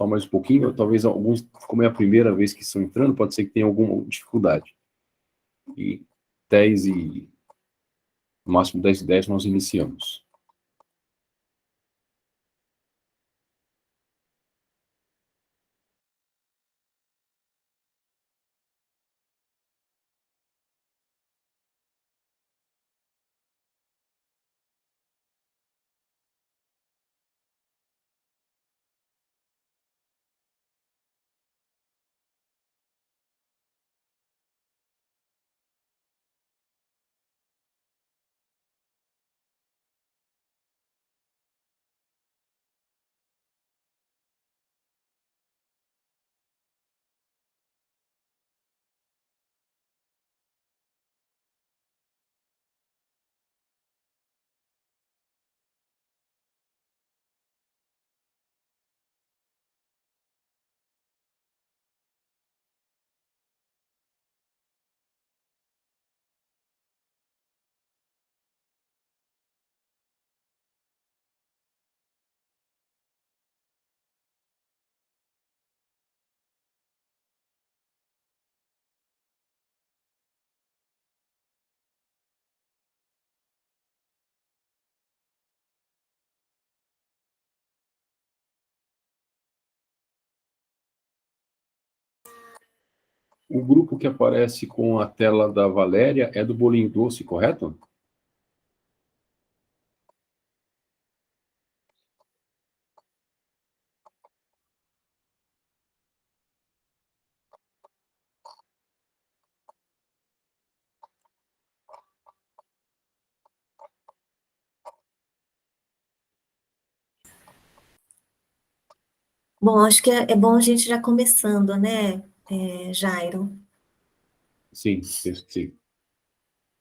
só mais um pouquinho, talvez alguns, como é a primeira vez que estão entrando, pode ser que tenha alguma dificuldade. E 10 e... no máximo 10 e 10 nós iniciamos. O grupo que aparece com a tela da Valéria é do Bolinho Doce, correto? Bom, acho que é bom a gente já começando, né, Jairo? Sim, penso que sim.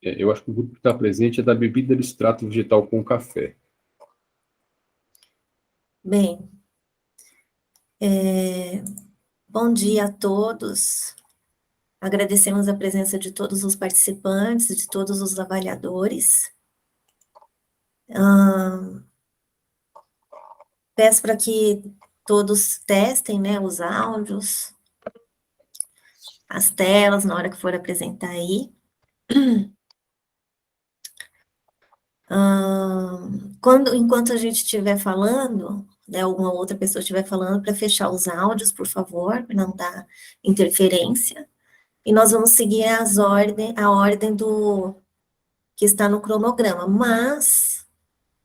Eu acho que o grupo que está presente é da bebida de extrato vegetal com café. Bem, bom dia a todos. Agradecemos a presença de todos os participantes, de todos os avaliadores. Peço para que todos testem, né, os áudios, as telas, na hora que for apresentar aí. Enquanto a gente estiver falando, né, alguma outra pessoa estiver falando, para fechar os áudios, por favor, para não dar interferência. E nós vamos seguir a ordem do que está no cronograma. Mas,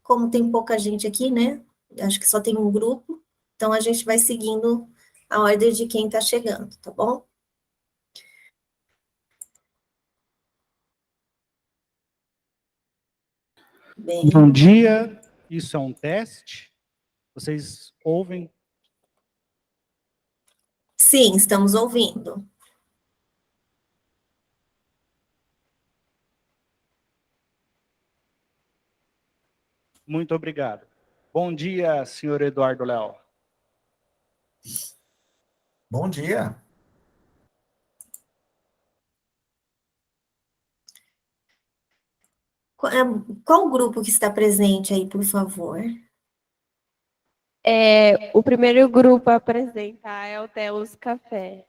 como tem pouca gente aqui, né? Acho que só tem um grupo, então a gente vai seguindo a ordem de quem está chegando, tá bom? Bem. Bom dia, isso é um teste? Vocês ouvem? Sim, estamos ouvindo. Muito obrigado. Bom dia, senhor Eduardo Léo. Bom dia. Qual grupo que está presente aí, por favor? O primeiro grupo a apresentar é o Telos Café.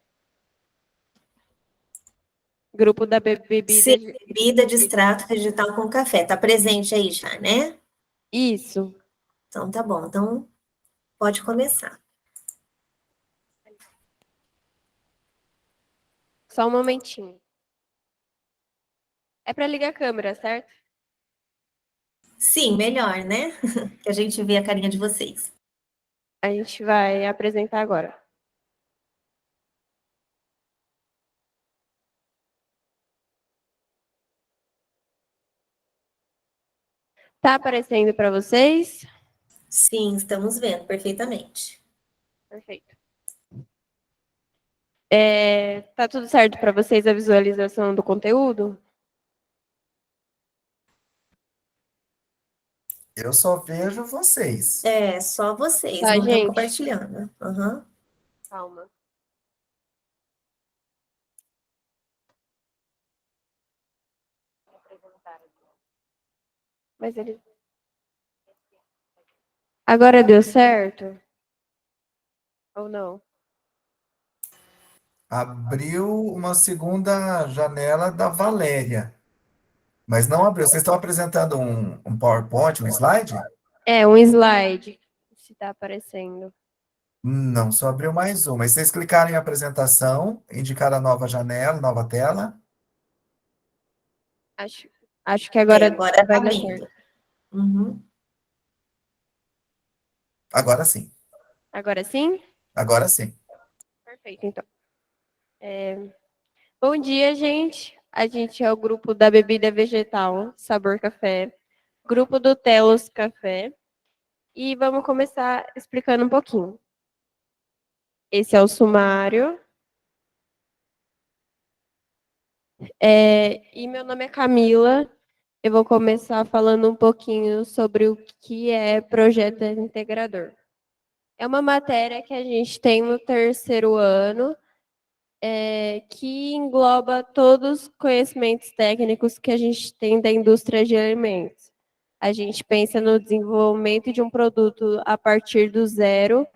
Grupo da bebida... Sim, bebida de extrato vegetal com café. Está presente aí já, né? Isso. Então, tá bom. Então, pode começar. Só um momentinho. É para ligar a câmera, certo? Sim, melhor, né? Que a gente vê a carinha de vocês. A gente vai apresentar agora. Tá aparecendo para vocês? Sim, estamos vendo perfeitamente. Perfeito. Tá tudo certo para vocês a visualização do conteúdo? Eu só vejo vocês. Só vocês, Tá, não estão gente? compartilhando. Uhum. Calma. Mas ele... Agora deu certo? Ou não? Abriu uma segunda janela da Valéria, mas não abriu. Vocês estão apresentando um PowerPoint, um slide? É, um slide, se está aparecendo. Não, só abriu mais uma. E vocês clicaram em apresentação, indicar a nova janela, nova tela. Acho que agora Agora vai tá dar abrindo. certo. Uhum. Agora sim. Agora sim? Agora sim. Perfeito, então. Bom dia, gente. A gente é o grupo da bebida vegetal Sabor Café, grupo do Telos Café, e vamos começar explicando um pouquinho. Esse é o sumário. E meu nome é Camila. Eu vou começar falando um pouquinho sobre o que é projeto integrador. É uma matéria que a gente tem no terceiro ano, que engloba todos os conhecimentos técnicos que a gente tem da indústria de alimentos. A gente pensa no desenvolvimento de um produto a partir do zero,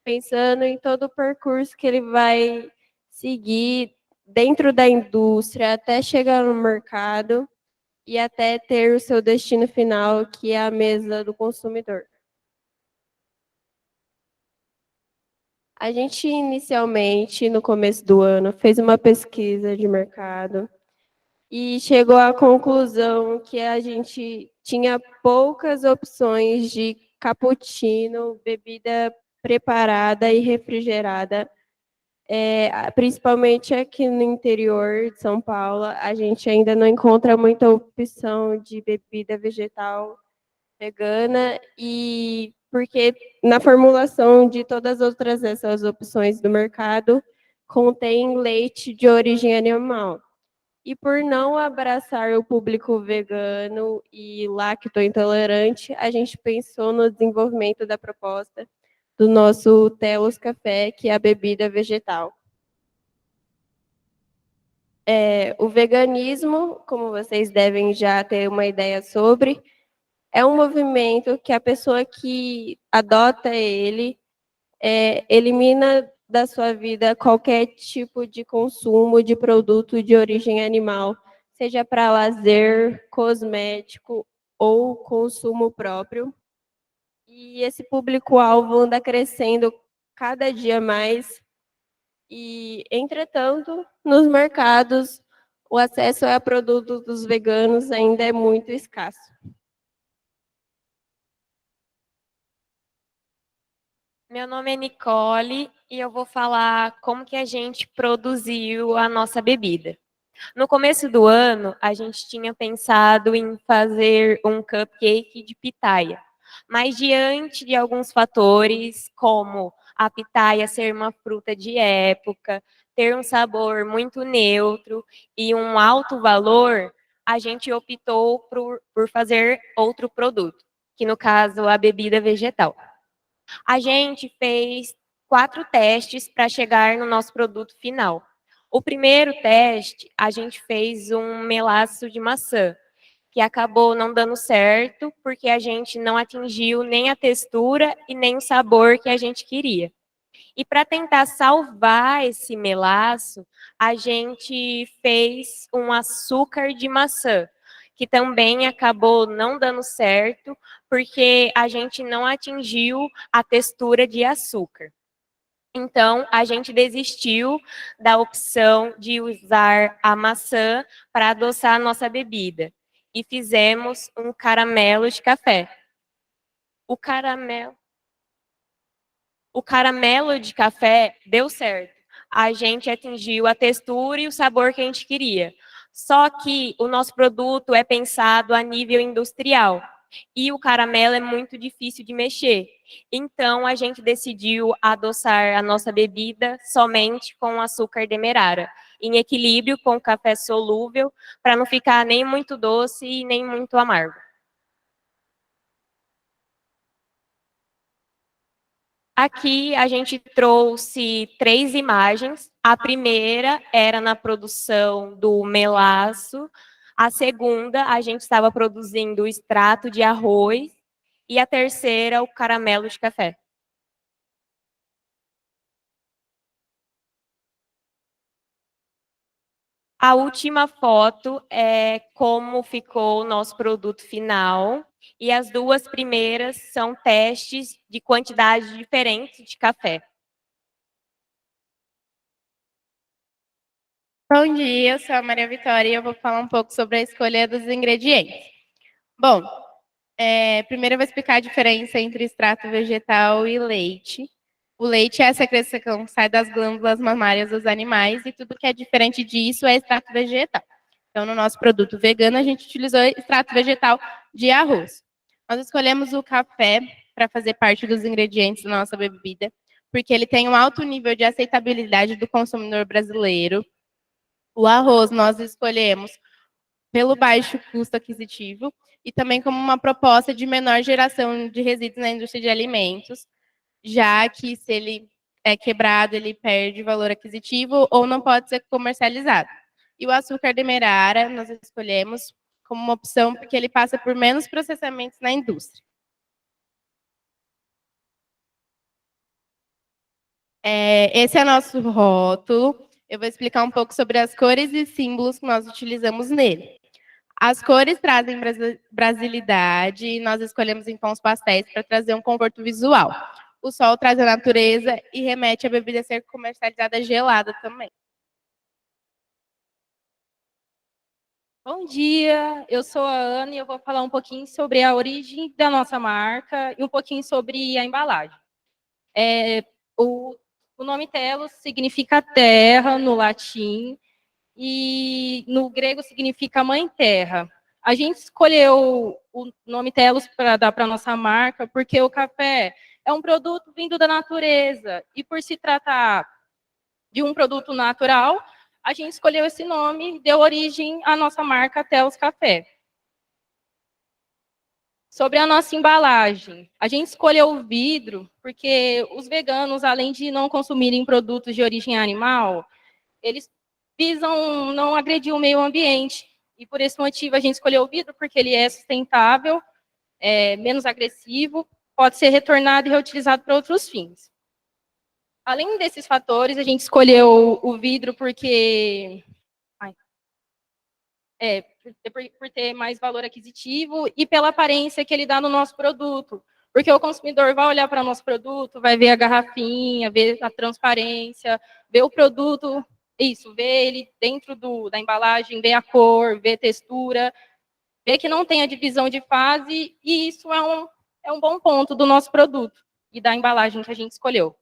pensando em todo o percurso que ele vai seguir dentro da indústria até chegar no mercado e até ter o seu destino final, que é a mesa do consumidor. A gente inicialmente, no começo do ano, fez uma pesquisa de mercado e chegou à conclusão que a gente tinha poucas opções de cappuccino, bebida preparada e refrigerada. Principalmente aqui no interior de São Paulo, a gente ainda não encontra muita opção de bebida vegetal vegana, e porque na formulação de todas as outras essas opções do mercado contém leite de origem animal. E por não abraçar o público vegano e lacto-intolerante, a gente pensou no desenvolvimento da proposta do nosso Telos Café, que é a bebida vegetal. O veganismo, como vocês devem já ter uma ideia sobre, é um movimento que a pessoa que adota ele elimina da sua vida qualquer tipo de consumo de produto de origem animal, seja para lazer, cosmético ou consumo próprio. E esse público-alvo anda crescendo cada dia mais. E, entretanto, nos mercados, o acesso a produtos dos veganos ainda é muito escasso. Meu nome é Nicole e eu vou falar como que a gente produziu a nossa bebida. No começo do ano, a gente tinha pensado em fazer um cupcake de pitaia, mas diante de alguns fatores, como a pitaia ser uma fruta de época, ter um sabor muito neutro e um alto valor, a gente optou por fazer outro produto, que no caso a bebida vegetal. A gente fez 4 testes para chegar no nosso produto final. O primeiro teste, a gente fez um melaço de maçã, que acabou não dando certo, porque a gente não atingiu nem a textura e nem o sabor que a gente queria. E para tentar salvar esse melaço, a gente fez um açúcar de maçã, que também acabou não dando certo, porque a gente não atingiu a textura de açúcar. Então, a gente desistiu da opção de usar a maçã para adoçar a nossa bebida e fizemos um caramelo de café. O caramelo de café deu certo. A gente atingiu a textura e o sabor que a gente queria. Só que o nosso produto é pensado a nível industrial. E o caramelo é muito difícil de mexer. Então, a gente decidiu adoçar a nossa bebida somente com açúcar demerara, em equilíbrio com o café solúvel, para não ficar nem muito doce e nem muito amargo. Aqui a gente trouxe 3 imagens. A primeira era na produção do melaço. A segunda, a gente estava produzindo o extrato de arroz. E a terceira, o caramelo de café. A última foto é como ficou o nosso produto final. E as duas primeiras são testes de quantidade diferente de café. Bom dia, eu sou a Maria Vitória e eu vou falar um pouco sobre a escolha dos ingredientes. Bom, primeiro eu vou explicar a diferença entre extrato vegetal e leite. O leite é a secreção que sai das glândulas mamárias dos animais e tudo que é diferente disso é extrato vegetal. Então, no nosso produto vegano, a gente utilizou extrato vegetal de arroz. Nós escolhemos o café para fazer parte dos ingredientes da nossa bebida, porque ele tem um alto nível de aceitabilidade do consumidor brasileiro. O arroz nós escolhemos pelo baixo custo aquisitivo e também como uma proposta de menor geração de resíduos na indústria de alimentos, já que se ele é quebrado, ele perde valor aquisitivo ou não pode ser comercializado. E o açúcar demerara nós escolhemos como uma opção porque ele passa por menos processamentos na indústria. Esse é nosso rótulo. Eu vou explicar um pouco sobre as cores e símbolos que nós utilizamos nele. As cores trazem brasilidade e nós escolhemos em tons pastéis para trazer um conforto visual. O sol traz a natureza e remete a bebida ser comercializada gelada também. Bom dia, eu sou a Ana e eu vou falar um pouquinho sobre a origem da nossa marca e um pouquinho sobre a embalagem. O nome Telos significa terra no latim e no grego significa mãe terra. A gente escolheu o nome Telos para dar para a nossa marca porque o café é um produto vindo da natureza e por se tratar de um produto natural, a gente escolheu esse nome e deu origem à nossa marca Telos Café. Sobre a nossa embalagem, a gente escolheu o vidro porque os veganos, além de não consumirem produtos de origem animal, eles visam não agredir o meio ambiente. E por esse motivo a gente escolheu o vidro porque ele é sustentável, menos agressivo, pode ser retornado e reutilizado para outros fins. Além desses fatores, a gente escolheu o vidro porque por ter mais valor aquisitivo e pela aparência que ele dá no nosso produto. Porque o consumidor vai olhar para o nosso produto, vai ver a garrafinha, ver a transparência, ver o produto, ver ele dentro da embalagem, ver a cor, ver a textura, ver que não tem a divisão de fase, e isso é um bom ponto do nosso produto e da embalagem que a gente escolheu.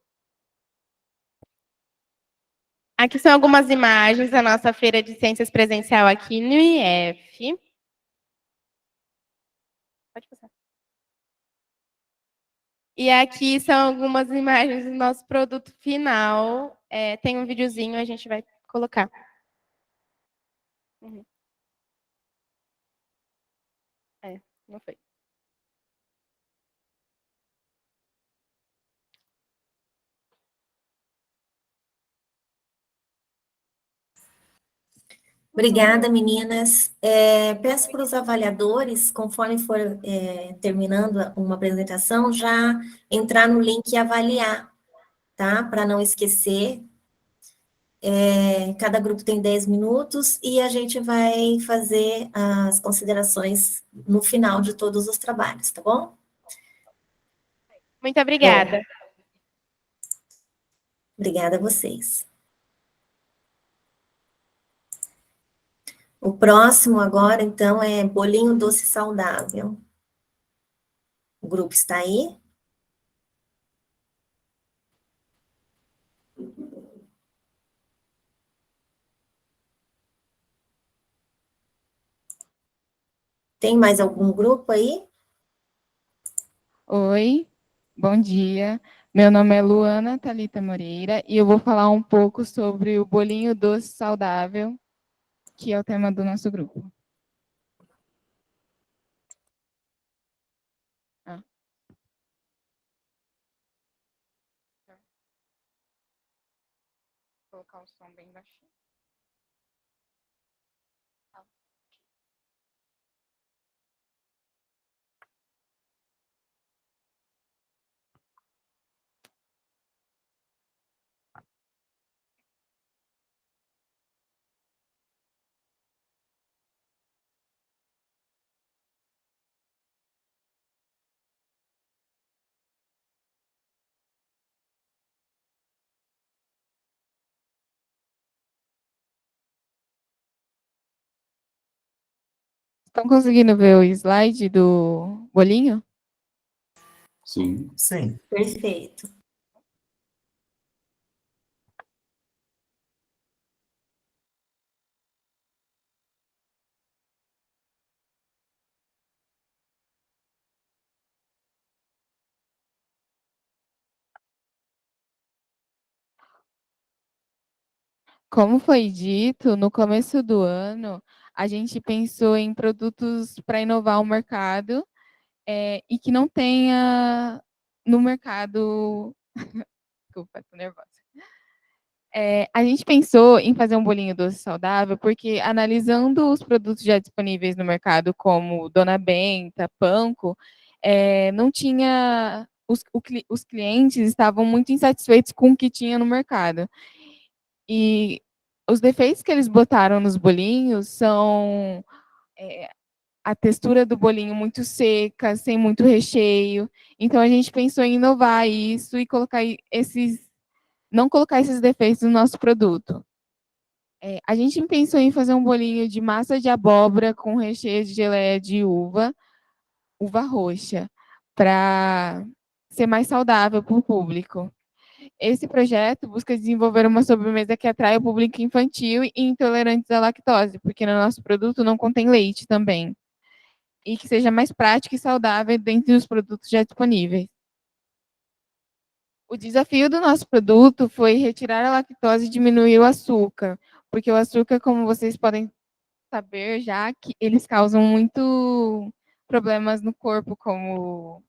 Aqui são algumas imagens da nossa feira de ciências presencial aqui no IF. Pode passar. E aqui são algumas imagens do nosso produto final. Tem um videozinho, a gente vai colocar. Uhum. Não foi. Obrigada, meninas. Peço para os avaliadores, conforme for terminando uma apresentação, já entrar no link e avaliar, tá? Para não esquecer. Cada grupo tem 10 minutos e a gente vai fazer as considerações no final de todos os trabalhos, tá bom? Muito obrigada. Obrigada a vocês. O próximo agora, então, é bolinho doce saudável. O grupo está aí? Tem mais algum grupo aí? Oi, bom dia. Meu nome é Luana Thalita Moreira e eu vou falar um pouco sobre o bolinho doce saudável, que é o tema do nosso grupo. Vou colocar o som bem baixinho. Estão conseguindo ver o slide do bolinho? Sim. Sim. Perfeito. Como foi dito, no começo do ano, a gente pensou em produtos para inovar o mercado, e que não tenha no mercado. Desculpa, tô nervosa. A gente pensou em fazer um bolinho doce saudável, porque analisando os produtos já disponíveis no mercado, como Dona Benta, Panko, não tinha. Os clientes estavam muito insatisfeitos com o que tinha no mercado. E os defeitos que eles botaram nos bolinhos são a textura do bolinho muito seca, sem muito recheio. Então a gente pensou em inovar isso e colocar não colocar esses defeitos no nosso produto. A gente pensou em fazer um bolinho de massa de abóbora com recheio de geleia de uva roxa, para ser mais saudável para o público. Esse projeto busca desenvolver uma sobremesa que atrai o público infantil e intolerantes à lactose, porque no nosso produto não contém leite também. E que seja mais prático e saudável dentre os produtos já disponíveis. O desafio do nosso produto foi retirar a lactose e diminuir o açúcar, porque o açúcar, como vocês podem saber já, que eles causam muito problemas no corpo, como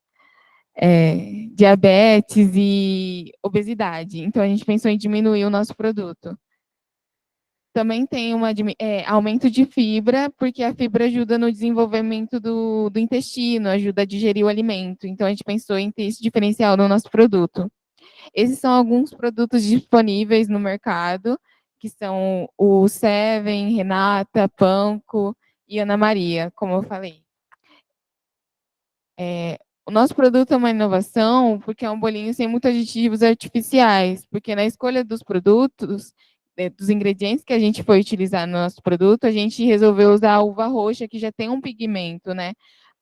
diabetes e obesidade. Então, a gente pensou em diminuir o nosso produto. Também tem aumento de fibra, porque a fibra ajuda no desenvolvimento do intestino, ajuda a digerir o alimento. Então, a gente pensou em ter esse diferencial no nosso produto. Esses são alguns produtos disponíveis no mercado, que são o Seven, Renata, Panko e Ana Maria, como eu falei. O nosso produto é uma inovação porque é um bolinho sem muitos aditivos artificiais, porque na escolha dos produtos, dos ingredientes que a gente foi utilizar no nosso produto, a gente resolveu usar a uva roxa, que já tem um pigmento, né?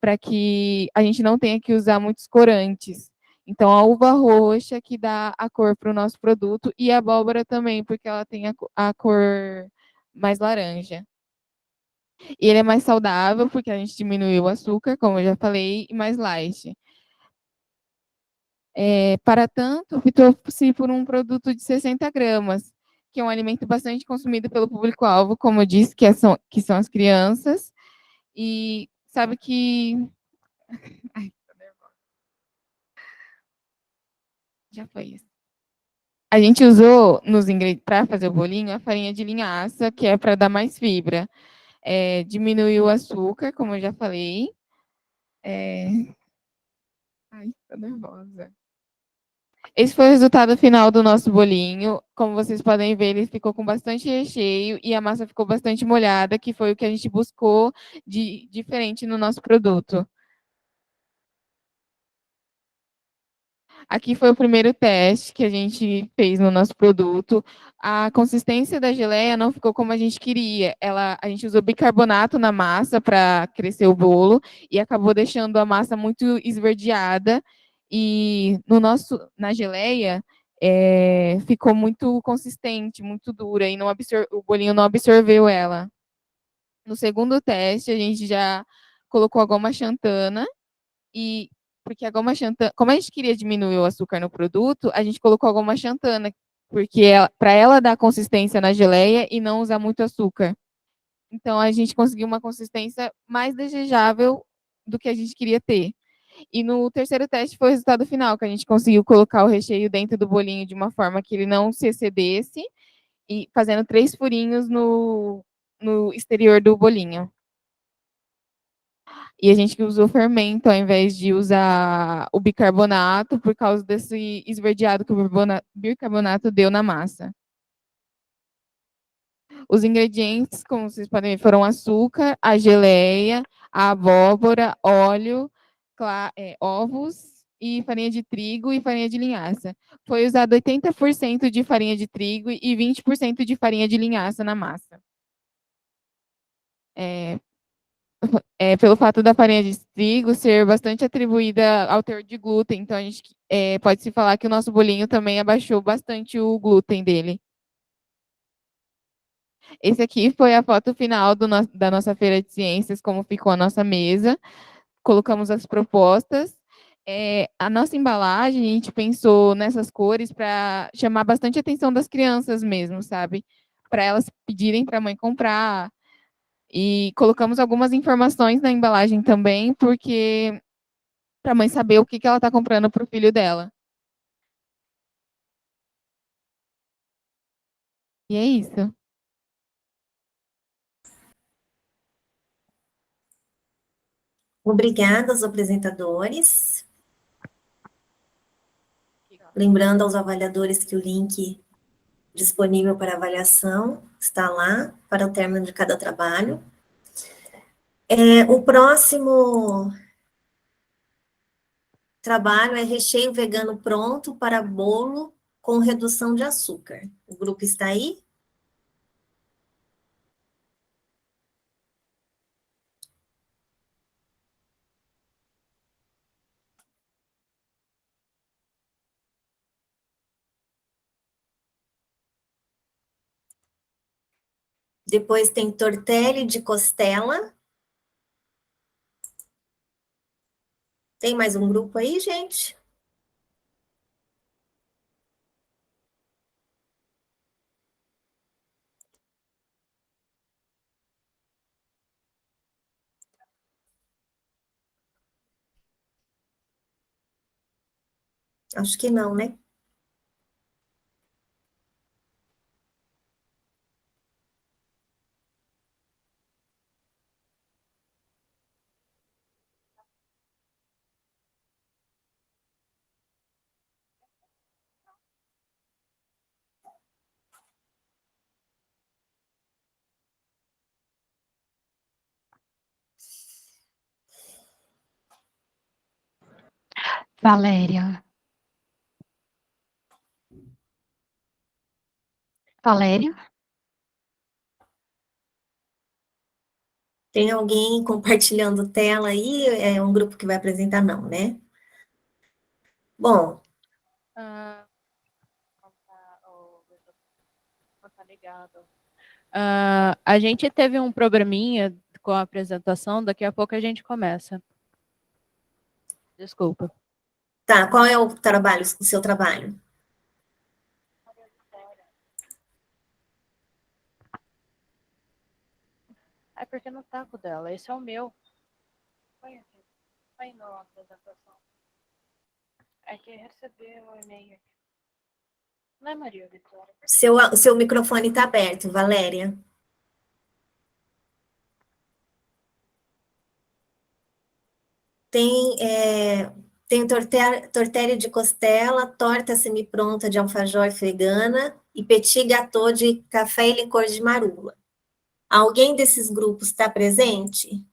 Para que a gente não tenha que usar muitos corantes. Então, a uva roxa que dá a cor para o nosso produto e a abóbora também, porque ela tem a cor mais laranja. E ele é mais saudável, porque a gente diminuiu o açúcar, como eu já falei, e mais light. Para tanto, optou-se por um produto de 60 gramas, que é um alimento bastante consumido pelo público-alvo, como eu disse, que são as crianças. E sabe que... Ai, tô nervosa. Já foi isso. A gente usou para fazer o bolinho a farinha de linhaça, que é para dar mais fibra. Diminuiu o açúcar, como eu já falei. Ai, tô nervosa. Esse foi o resultado final do nosso bolinho. Como vocês podem ver, ele ficou com bastante recheio e a massa ficou bastante molhada, que foi o que a gente buscou de diferente no nosso produto. Aqui foi o primeiro teste que a gente fez no nosso produto. A consistência da geleia não ficou como a gente queria. A gente usou bicarbonato na massa para crescer o bolo e acabou deixando a massa muito esverdeada. E na geleia ficou muito consistente, muito dura e o bolinho não absorveu ela. No segundo teste, a gente já colocou a goma xantana porque a goma xantana, como a gente queria diminuir o açúcar no produto, a gente colocou a goma xantana, porque para ela dar consistência na geleia e não usar muito açúcar. Então, a gente conseguiu uma consistência mais desejável do que a gente queria ter. E no terceiro teste foi o resultado final, que a gente conseguiu colocar o recheio dentro do bolinho de uma forma que ele não se excedesse, e fazendo 3 furinhos no exterior do bolinho. E a gente usou fermento ao invés de usar o bicarbonato, por causa desse esverdeado que o bicarbonato deu na massa. Os ingredientes, como vocês podem ver, foram açúcar, a geleia, a abóbora, óleo, ovos e farinha de trigo e farinha de linhaça. Foi usado 80% de farinha de trigo e 20% de farinha de linhaça na massa. pelo fato da farinha de trigo ser bastante atribuída ao teor de glúten. Então, a gente pode-se falar que o nosso bolinho também abaixou bastante o glúten dele. Esse aqui foi a foto final da nossa feira de ciências, como ficou a nossa mesa. Colocamos as propostas. A nossa embalagem, a gente pensou nessas cores para chamar bastante a atenção das crianças mesmo, sabe? Para elas pedirem para a mãe comprar. E colocamos algumas informações na embalagem também, porque para a mãe saber o que que ela está comprando para o filho dela. E é isso. Obrigada aos apresentadores. Lembrando aos avaliadores que o link disponível para avaliação está lá para o término de cada trabalho. O próximo trabalho é recheio vegano pronto para bolo com redução de açúcar. O grupo está aí? Depois tem tortelli de costela. Tem mais um grupo aí, gente? Acho que não, né? Valéria. Valéria? Tem alguém compartilhando tela aí? É um grupo que vai apresentar, não, né? Bom, Tá ligado. A gente teve um programinha com a apresentação, daqui a pouco a gente começa. Desculpa. tá. Qual é o trabalho, o seu trabalho? É porque no taco dela, esse é o meu. Põe aqui. Põe na apresentação. É que recebeu o e-mail. Não é Maria Vitória? Seu microfone está aberto, Valéria. Tem tortelli de costela, torta semi-pronta de alfajor vegana e petit gâteau de café e licor de marula. Alguém desses grupos está presente?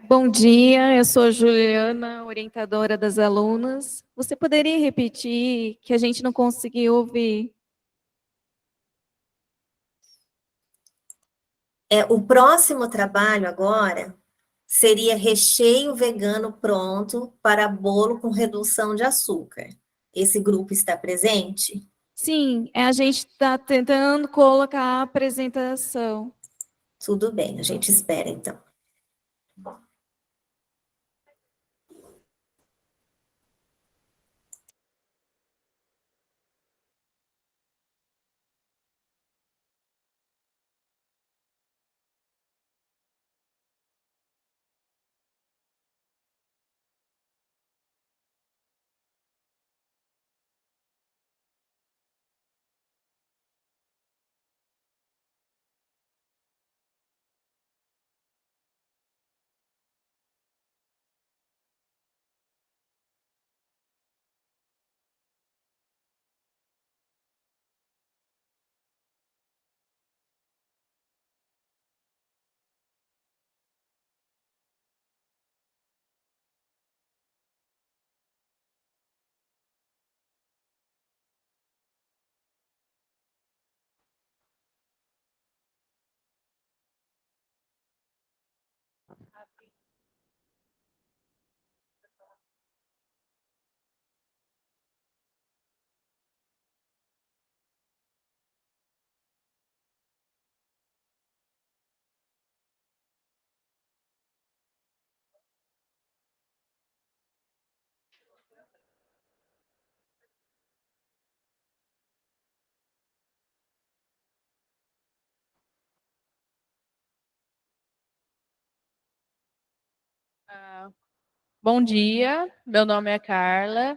Bom dia, eu sou Juliana, orientadora das alunas. Você poderia repetir que a gente não conseguiu ouvir? O próximo trabalho agora seria recheio vegano pronto para bolo com redução de açúcar. Esse grupo está presente? Sim, a gente está tentando colocar a apresentação. Tudo bem, a gente espera então. Bom dia, meu nome é Carla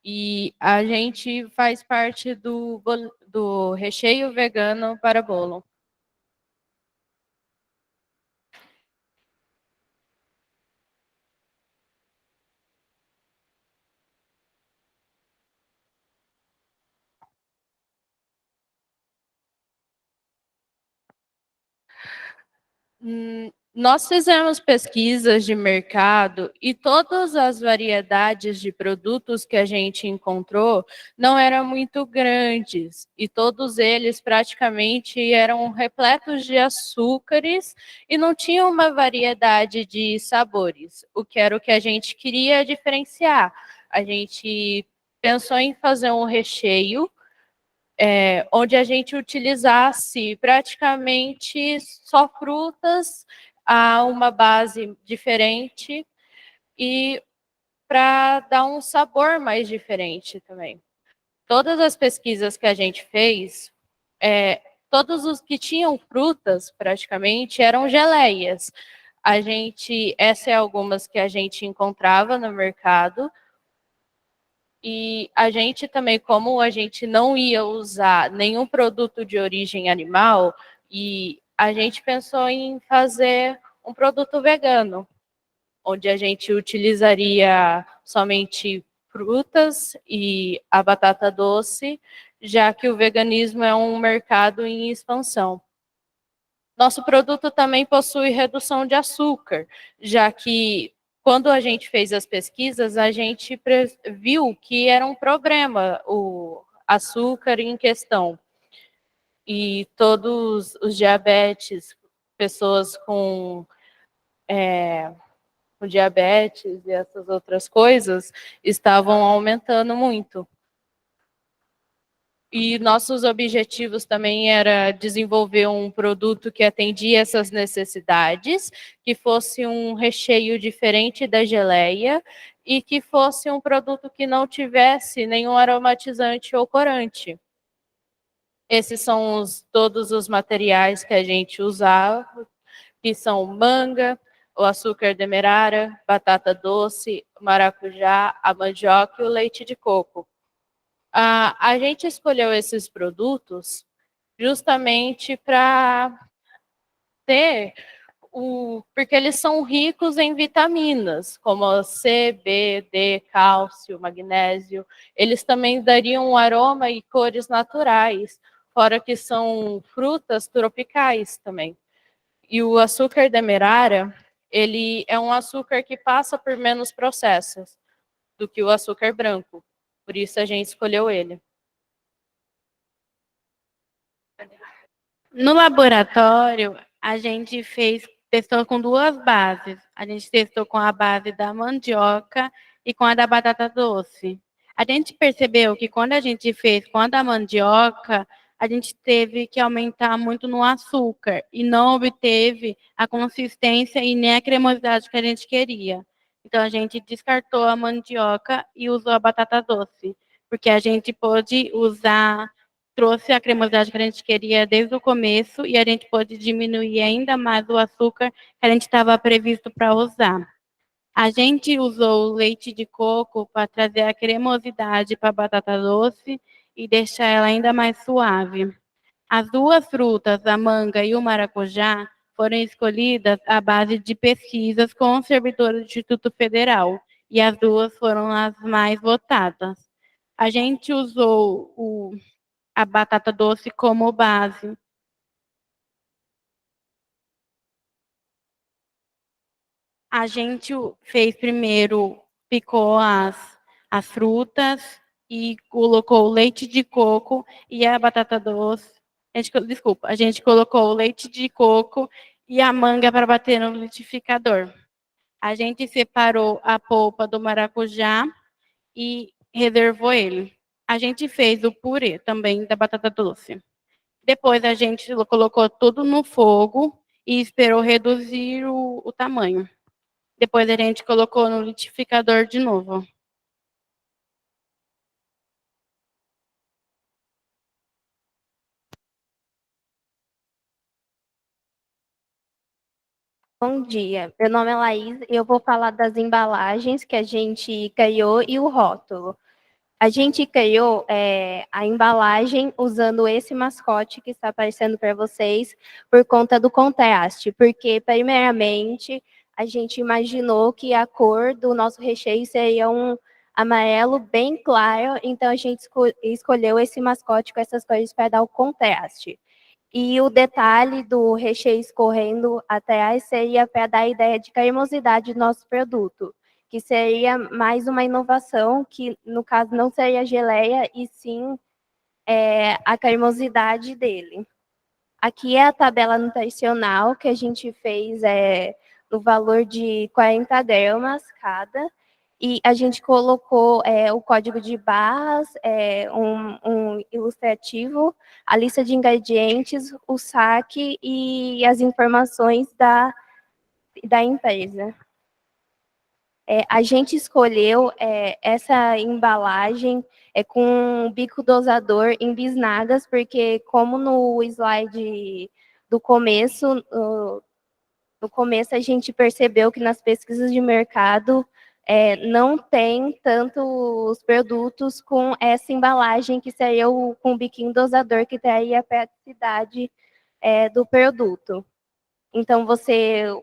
e a gente faz parte do recheio vegano para bolo. Nós fizemos pesquisas de mercado e todas as variedades de produtos que a gente encontrou não eram muito grandes e todos eles praticamente eram repletos de açúcares e não tinham uma variedade de sabores, o que era o que a gente queria diferenciar. A gente pensou em fazer um recheio onde a gente utilizasse praticamente só frutas a uma base diferente e para dar um sabor mais diferente também. Todas as pesquisas que a gente fez, todos os que tinham frutas praticamente eram geleias. Essa é algumas que a gente encontrava no mercado. E a gente também, como a gente não ia usar nenhum produto de origem animal, e a gente pensou em fazer um produto vegano, onde a gente utilizaria somente frutas e a batata doce, já que o veganismo é um mercado em expansão. Nosso produto também possui redução de açúcar, já que quando a gente fez as pesquisas, a gente viu que era um problema o açúcar em questão. E todos os diabetes, pessoas com diabetes e essas outras coisas, estavam aumentando muito. E nossos objetivos também era desenvolver um produto que atendia essas necessidades, que fosse um recheio diferente da geleia e que fosse um produto que não tivesse nenhum aromatizante ou corante. Esses são todos os materiais que a gente usava, que são manga, o açúcar demerara, batata doce, maracujá, a mandioca e o leite de coco. A gente escolheu esses produtos justamente para ter porque eles são ricos em vitaminas, como C, B, D, cálcio, magnésio. Eles também dariam um aroma e cores naturais, fora que são frutas tropicais também. E o açúcar demerara, ele é um açúcar que passa por menos processos do que o açúcar branco. Por isso a gente escolheu ele. No laboratório, a gente testou com duas bases. A gente testou com a base da mandioca e com a da batata doce. A gente percebeu que quando a gente fez com a da mandioca, a gente teve que aumentar muito no açúcar e não obteve a consistência e nem a cremosidade que a gente queria. Então, a gente descartou a mandioca e usou a batata doce, porque a gente pôde usar, trouxe a cremosidade que a gente queria desde o começo e a gente pôde diminuir ainda mais o açúcar que a gente estava previsto para usar. A gente usou o leite de coco para trazer a cremosidade para a batata doce e deixar ela ainda mais suave. As duas frutas, a manga e o maracujá, foram escolhidas à base de pesquisas com o servidor do Instituto Federal, e as duas foram as mais votadas. A gente usou a batata doce como base. A gente fez primeiro, picou as frutas e colocou o leite de coco e a batata doce. Desculpa, a gente colocou o leite de coco e a manga para bater no liquidificador. A gente separou a polpa do maracujá e reservou ele. A gente fez o purê também da batata doce. Depois a gente colocou tudo no fogo e esperou reduzir o tamanho. Depois a gente colocou no liquidificador de novo. Bom dia, meu nome é Laís e eu vou falar das embalagens que a gente criou e o rótulo. A gente criou a embalagem usando esse mascote que está aparecendo para vocês por conta do contraste, porque, primeiramente, a gente imaginou que a cor do nosso recheio seria um amarelo bem claro, então a gente escolheu esse mascote com essas cores para dar o contraste. E o detalhe do recheio escorrendo atrás seria para dar a ideia de cremosidade do nosso produto, que seria mais uma inovação, que no caso não seria geleia, e sim a cremosidade dele. Aqui é a tabela nutricional que a gente fez no valor de 40 gramas cada, e a gente colocou o código de barras, um ilustrativo, a lista de ingredientes, o saque e as informações da empresa. A gente escolheu essa embalagem com um bico dosador em bisnagas, porque como no slide do começo, no começo a gente percebeu que nas pesquisas de mercado não tem tantos produtos com essa embalagem, que seria com o biquinho dosador, que traria a praticidade do produto. Então,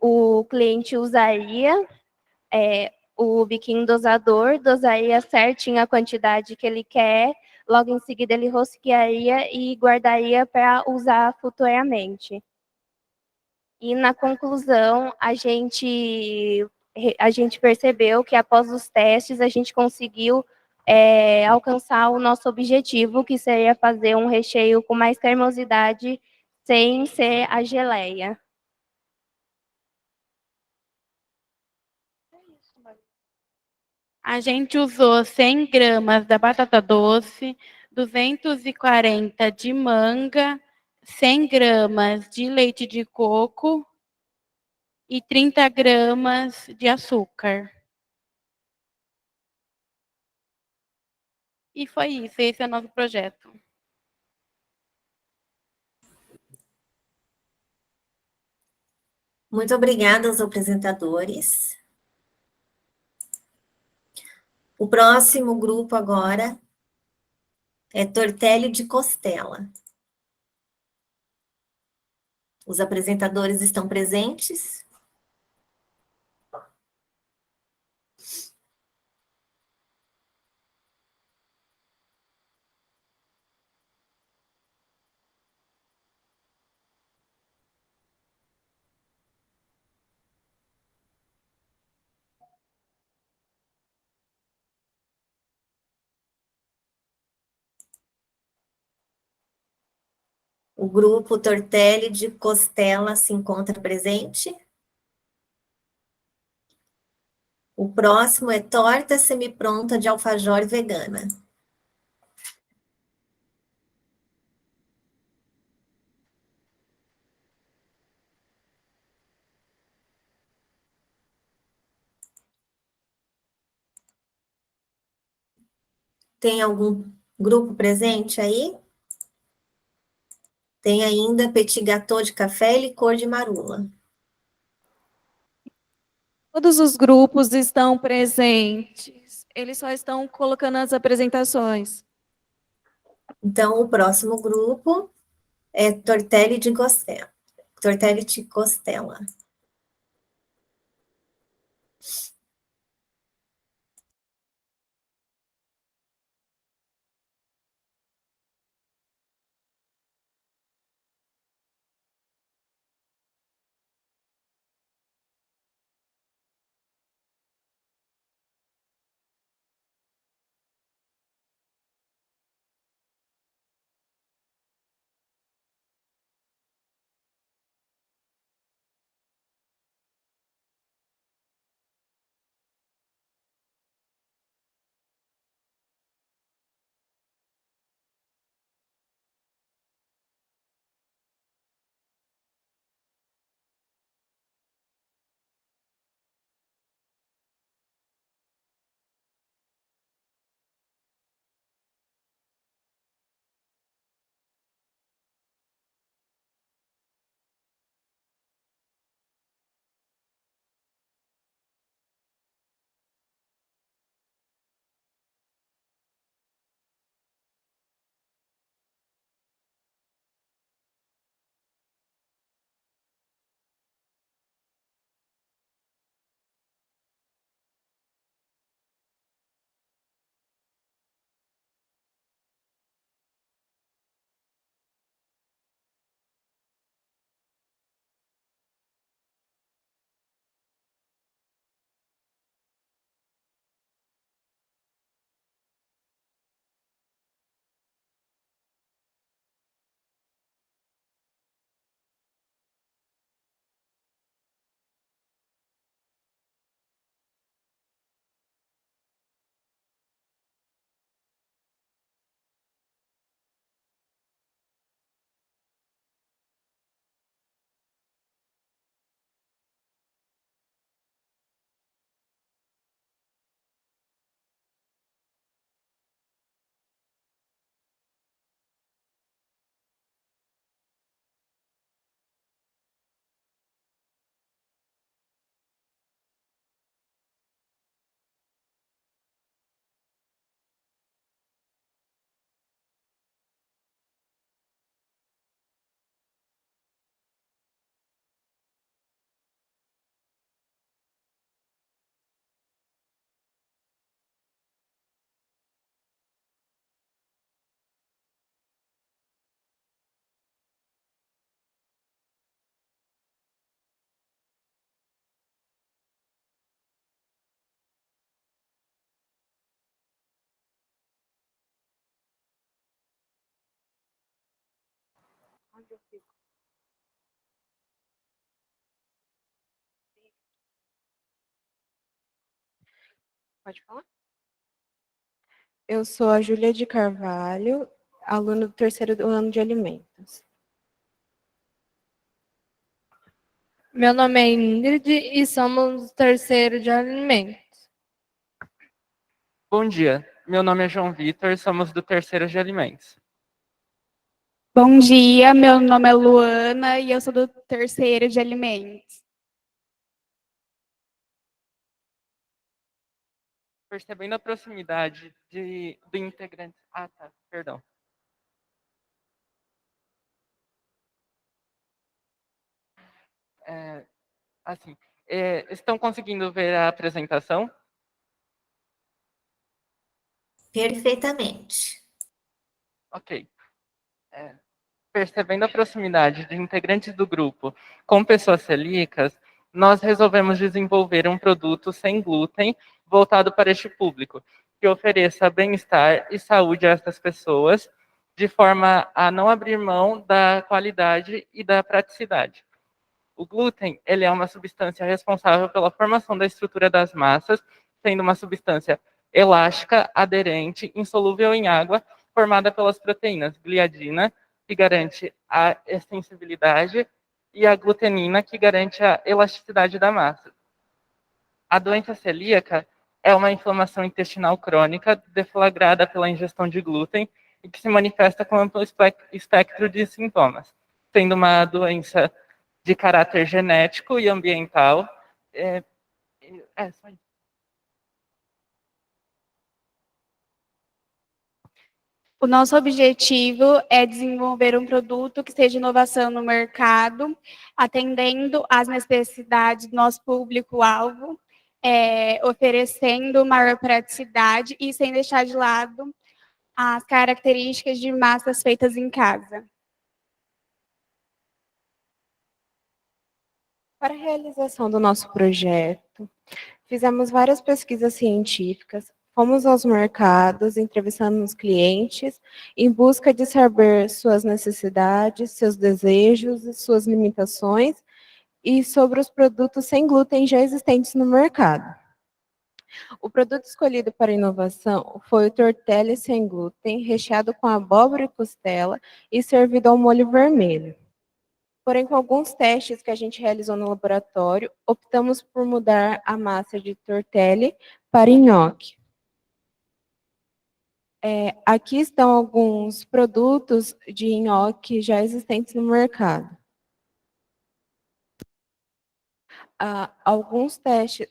o cliente usaria o biquinho dosador, dosaria certinho a quantidade que ele quer, logo em seguida ele rosquearia e guardaria para usar futuramente. E na conclusão, a gente percebeu que após os testes a gente conseguiu alcançar o nosso objetivo, que seria fazer um recheio com mais cremosidade sem ser a geleia. A gente usou 100 gramas da batata doce, 240 de manga, 100 gramas de leite de coco e 30 gramas de açúcar. E foi isso, esse é o nosso projeto. Muito obrigada aos apresentadores. O próximo grupo agora é tortelli de costela. Os apresentadores estão presentes? O grupo tortelli de costela se encontra presente? O próximo é torta semi-pronta de alfajor vegana. Tem algum grupo presente aí? Tem ainda petit gâteau de café e licor de marula. Todos os grupos estão presentes. Eles só estão colocando as apresentações. Então, o próximo grupo é tortelli de costela. Tortelli de costela. Pode falar? Eu sou a Júlia de Carvalho, aluna do terceiro ano de alimentos. Meu nome é Ingrid e somos do terceiro de alimentos. Bom dia, meu nome é João Vitor, somos do terceiro de alimentos. Bom dia, meu nome é Luana e eu sou do terceiro de alimentos. Percebendo a proximidade do integrante... Ah, tá, perdão. Estão conseguindo ver a apresentação? Perfeitamente. Ok. Percebendo a proximidade de integrantes do grupo com pessoas celíacas, nós resolvemos desenvolver um produto sem glúten voltado para este público, que ofereça bem-estar e saúde a essas pessoas, de forma a não abrir mão da qualidade e da praticidade. O glúten, ele é uma substância responsável pela formação da estrutura das massas, sendo uma substância elástica, aderente, insolúvel em água, formada pelas proteínas gliadina, que garante a extensibilidade, e a glutenina, que garante a elasticidade da massa. A doença celíaca é uma inflamação intestinal crônica deflagrada pela ingestão de glúten e que se manifesta com amplo espectro de sintomas, sendo uma doença de caráter genético e ambiental. Só isso. O nosso objetivo é desenvolver um produto que seja inovação no mercado, atendendo às necessidades do nosso público-alvo, oferecendo maior praticidade e sem deixar de lado as características de massas feitas em casa. Para a realização do nosso projeto, fizemos várias pesquisas científicas, fomos aos mercados, entrevistando os clientes, em busca de saber suas necessidades, seus desejos e suas limitações, e sobre os produtos sem glúten já existentes no mercado. O produto escolhido para inovação foi o tortelli sem glúten, recheado com abóbora e costela e servido ao molho vermelho. Porém, com alguns testes que a gente realizou no laboratório, optamos por mudar a massa de tortelli para nhoque. Aqui estão alguns produtos de nhoque já existentes no mercado. Alguns testes,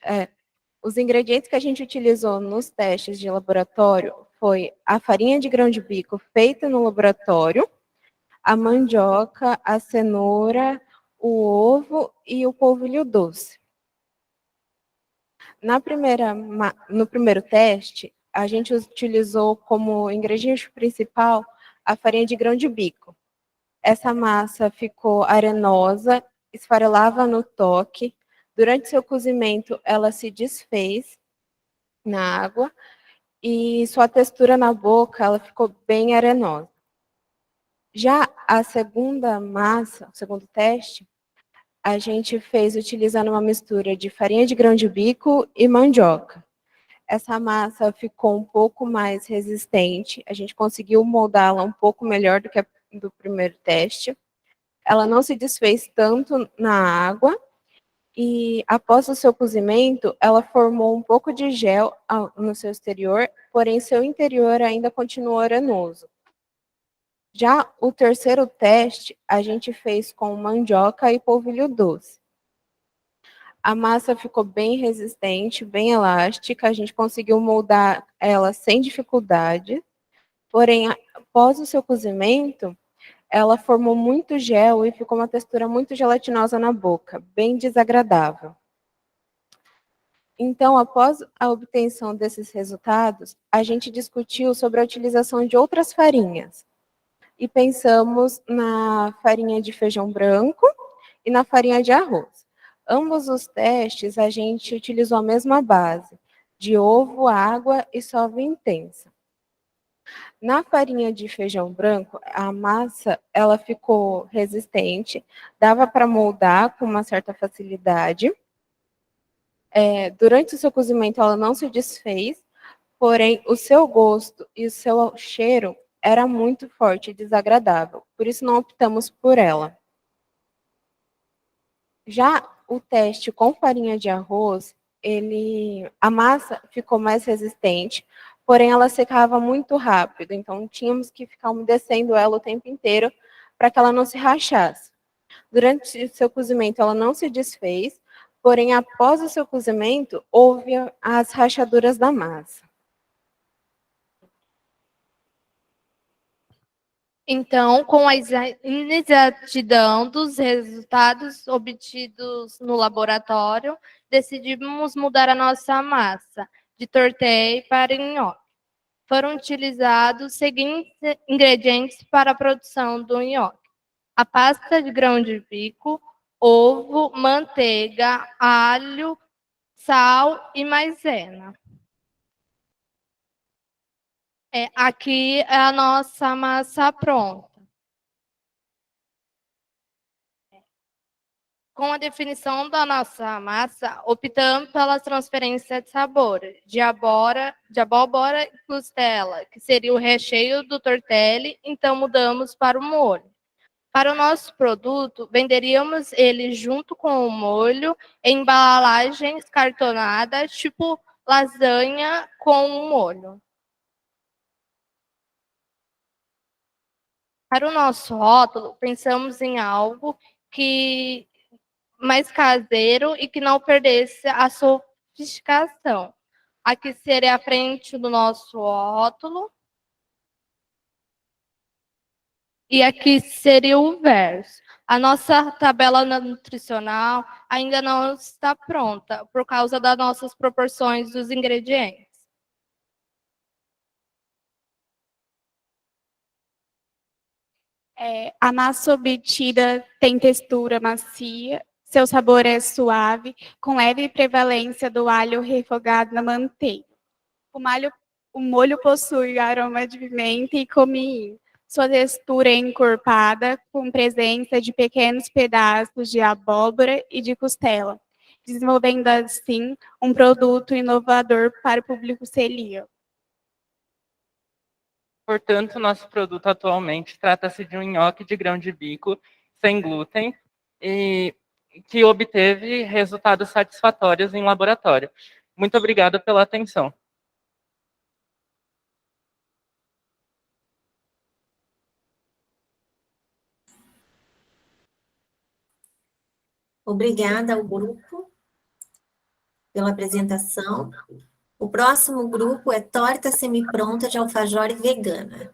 os ingredientes que a gente utilizou nos testes de laboratório foi a farinha de grão de bico feita no laboratório, a mandioca, a cenoura, o ovo e o polvilho doce. No primeiro teste, a gente utilizou como ingrediente principal a farinha de grão de bico. Essa massa ficou arenosa, esfarelava no toque. Durante seu cozimento, ela se desfez na água e sua textura na boca ela ficou bem arenosa. Já a segunda massa, o segundo teste, a gente fez utilizando uma mistura de farinha de grão de bico e mandioca. Essa massa ficou um pouco mais resistente, a gente conseguiu moldá-la um pouco melhor do que a do primeiro teste. Ela não se desfez tanto na água e, após o seu cozimento, ela formou um pouco de gel no seu exterior, porém seu interior ainda continuou arenoso. Já o terceiro teste, a gente fez com mandioca e polvilho doce. A massa ficou bem resistente, bem elástica, a gente conseguiu moldar ela sem dificuldade, porém, após o seu cozimento, ela formou muito gel e ficou uma textura muito gelatinosa na boca, bem desagradável. Então, após a obtenção desses resultados, a gente discutiu sobre a utilização de outras farinhas. E pensamos na farinha de feijão branco e na farinha de arroz. Ambos os testes, a gente utilizou a mesma base, de ovo, água e sódio intensa. Na farinha de feijão branco, a massa ela ficou resistente, dava para moldar com uma certa facilidade. Durante o seu cozimento, ela não se desfez, porém o seu gosto e o seu cheiro era muito forte e desagradável. Por isso não optamos por ela. Já o teste com farinha de arroz, a massa ficou mais resistente, porém ela secava muito rápido, então tínhamos que ficar umedecendo ela o tempo inteiro para que ela não se rachasse. Durante o seu cozimento, ela não se desfez, porém após o seu cozimento, houve as rachaduras da massa. Então, com a inexatidão dos resultados obtidos no laboratório, decidimos mudar a nossa massa de tortelha para nhoque. Foram utilizados os seguintes ingredientes para a produção do nhoque: a pasta de grão de bico, ovo, manteiga, alho, sal e maisena. Aqui é a nossa massa pronta. Com a definição da nossa massa, optamos pela transferência de sabor de abóbora e costela, que seria o recheio do tortelli, então mudamos para o molho. Para o nosso produto, venderíamos ele junto com o molho em embalagens cartonadas, tipo lasanha com um molho. Para o nosso rótulo, pensamos em algo que mais caseiro e que não perdesse a sofisticação. Aqui seria a frente do nosso rótulo. E aqui seria o verso. A nossa tabela nutricional ainda não está pronta, por causa das nossas proporções dos ingredientes. A massa obtida tem textura macia, seu sabor é suave, com leve prevalência do alho refogado na manteiga. O molho possui aroma de pimenta e cominho. Sua textura é encorpada, com presença de pequenos pedaços de abóbora e de costela, desenvolvendo assim um produto inovador para o público celíaco. Portanto, nosso produto atualmente trata-se de um nhoque de grão de bico sem glúten e que obteve resultados satisfatórios em laboratório. Muito obrigada pela atenção. Obrigada ao grupo pela apresentação. O próximo grupo é torta semi-pronta de alfajor vegana.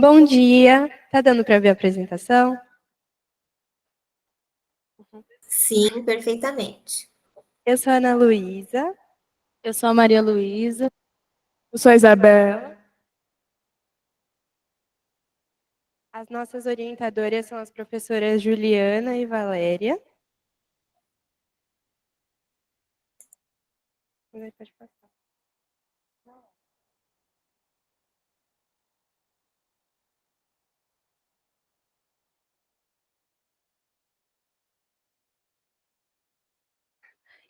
Bom dia. Tá dando para ver a apresentação? Sim, perfeitamente. Eu sou a Ana Luísa. Eu sou a Maria Luísa. Eu sou a Isabela. As nossas orientadoras são as professoras Juliana e Valéria. Pode passar.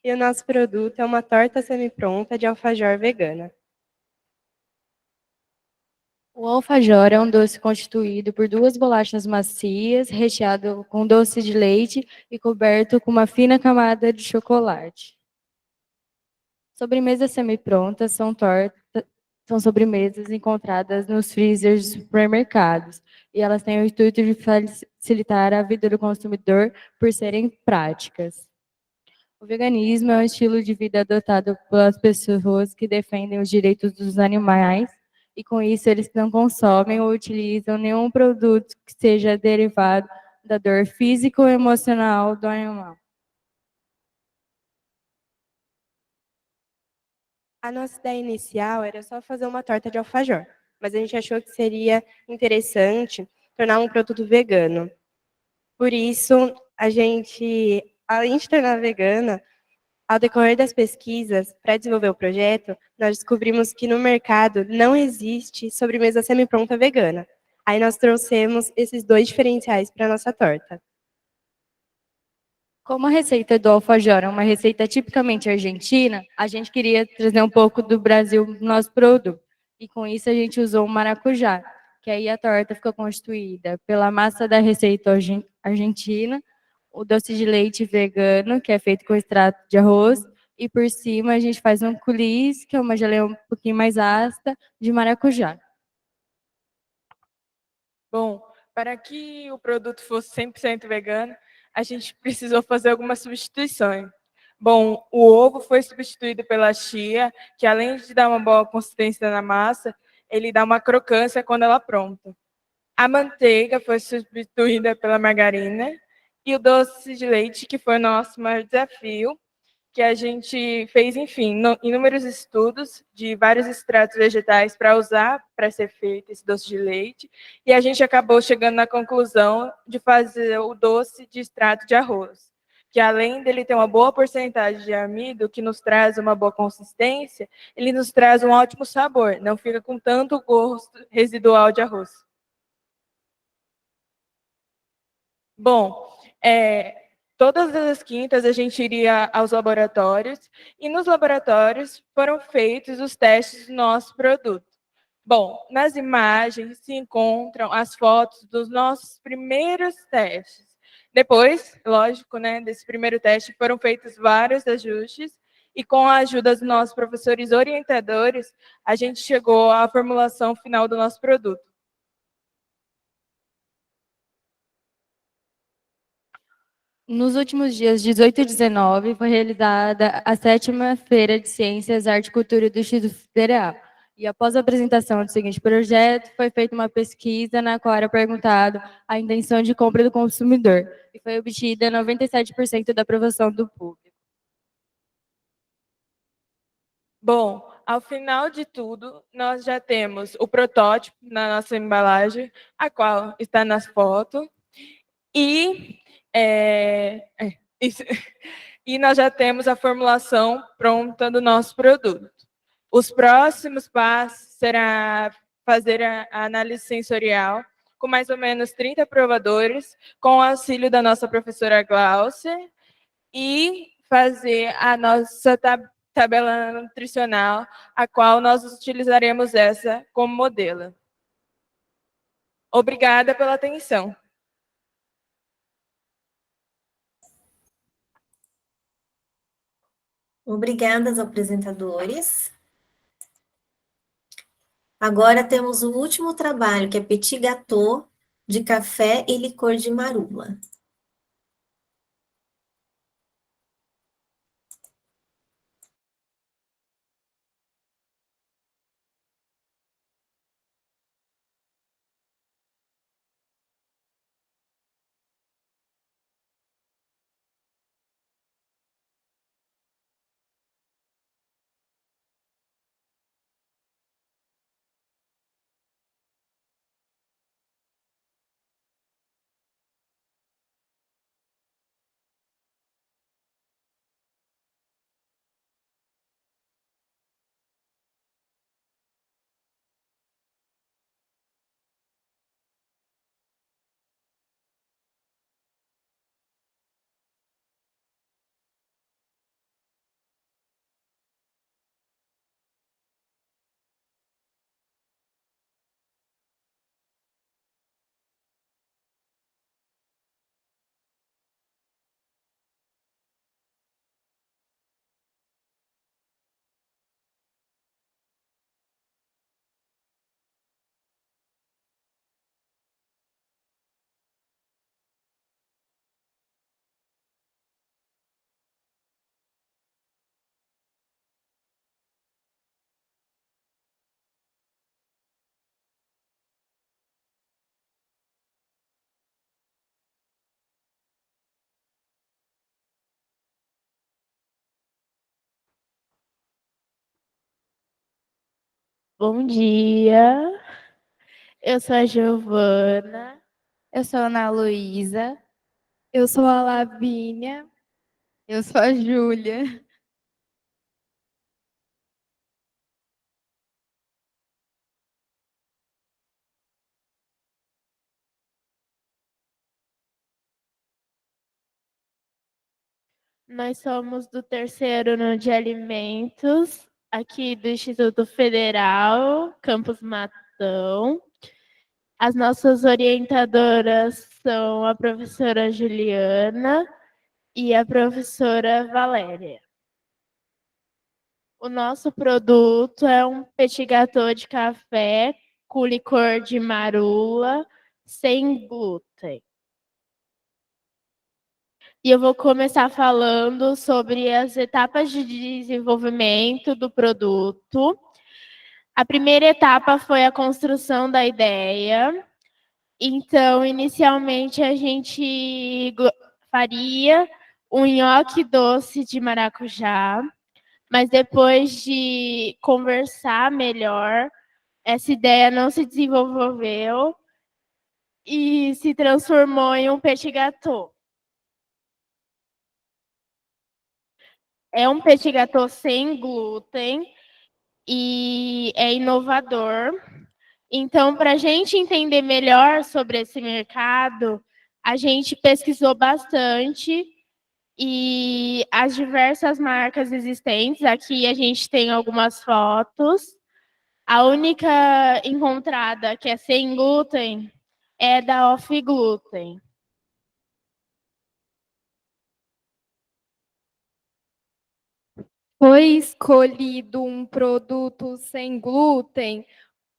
E o nosso produto é uma torta semi-pronta de alfajor vegana. O alfajor é um doce constituído por 2 bolachas macias, recheado com doce de leite e coberto com uma fina camada de chocolate. Sobremesas semi-prontas são sobremesas encontradas nos freezers de supermercados, e elas têm o intuito de facilitar a vida do consumidor por serem práticas. O veganismo é um estilo de vida adotado pelas pessoas que defendem os direitos dos animais, e com isso eles não consomem ou utilizam nenhum produto que seja derivado da dor física ou emocional do animal. A nossa ideia inicial era só fazer uma torta de alfajor, mas a gente achou que seria interessante tornar um produto vegano. Por isso, a gente, além de tornar vegana, ao decorrer das pesquisas para desenvolver o projeto, nós descobrimos que no mercado não existe sobremesa semi-pronta vegana. Aí nós trouxemos esses 2 diferenciais para a nossa torta. Como a receita do alfajor é uma receita tipicamente argentina, a gente queria trazer um pouco do Brasil no nosso produto. E com isso a gente usou o maracujá, que aí a torta ficou constituída pela massa da receita argentina, o doce de leite vegano, que é feito com extrato de arroz, e por cima a gente faz um coulis, que é uma geleia um pouquinho mais ácida, de maracujá. Bom, para que o produto fosse 100% vegano, a gente precisou fazer algumas substituições. Bom, o ovo foi substituído pela chia, que além de dar uma boa consistência na massa, ele dá uma crocância quando ela é pronta. A manteiga foi substituída pela margarina e o doce de leite, que foi o nosso maior desafio, que a gente fez, enfim, inúmeros estudos de vários extratos vegetais para usar para ser feito esse doce de leite, e a gente acabou chegando na conclusão de fazer o doce de extrato de arroz, que além dele ter uma boa porcentagem de amido, que nos traz uma boa consistência, ele nos traz um ótimo sabor, não fica com tanto gosto residual de arroz. Bom, todas as quintas a gente iria aos laboratórios, e nos laboratórios foram feitos os testes do nosso produto. Bom, nas imagens se encontram as fotos dos nossos primeiros testes. Depois, lógico, né, desse primeiro teste foram feitos vários ajustes, e com a ajuda dos nossos professores orientadores, a gente chegou à formulação final do nosso produto. Nos últimos dias 18 e 19, foi realizada a 7ª Feira de Ciências, Arte e Cultura do Instituto Federal. E após a apresentação do seguinte projeto, foi feita uma pesquisa na qual era perguntado a intenção de compra do consumidor, e foi obtida 97% da aprovação do público. Bom, ao final de tudo, nós já temos o protótipo na nossa embalagem, a qual está nas fotos, e e nós já temos a formulação pronta do nosso produto. Os próximos passos será fazer a análise sensorial com mais ou menos 30 provadores, com o auxílio da nossa professora Glaucia, e fazer a nossa tabela nutricional, a qual nós utilizaremos essa como modelo. Obrigada pela atenção. Obrigada aos apresentadores. Agora temos o último trabalho, que é Petit Gâteau de café e licor de marula. Bom dia, eu sou a Giovana. Eu sou a Ana Luísa. Eu sou a Lavínia. Eu sou a Júlia. Nós somos do terceiro ano de alimentos, aqui do Instituto Federal, Campus Matão. As nossas orientadoras são a professora Juliana e a professora Valéria. O nosso produto é um petit gâteau de café com licor de marula, sem glúten. E eu vou começar falando sobre as etapas de desenvolvimento do produto. A primeira etapa foi a construção da ideia. Então, inicialmente, a gente faria um nhoque doce de maracujá, mas depois de conversar melhor, essa ideia não se desenvolveu e se transformou em um petit gâteau. É um petit gâteau sem glúten e é inovador. Então, para a gente entender melhor sobre esse mercado, a gente pesquisou bastante e as diversas marcas existentes. Aqui a gente tem algumas fotos. A única encontrada que é sem glúten é da Off Gluten. Foi escolhido um produto sem glúten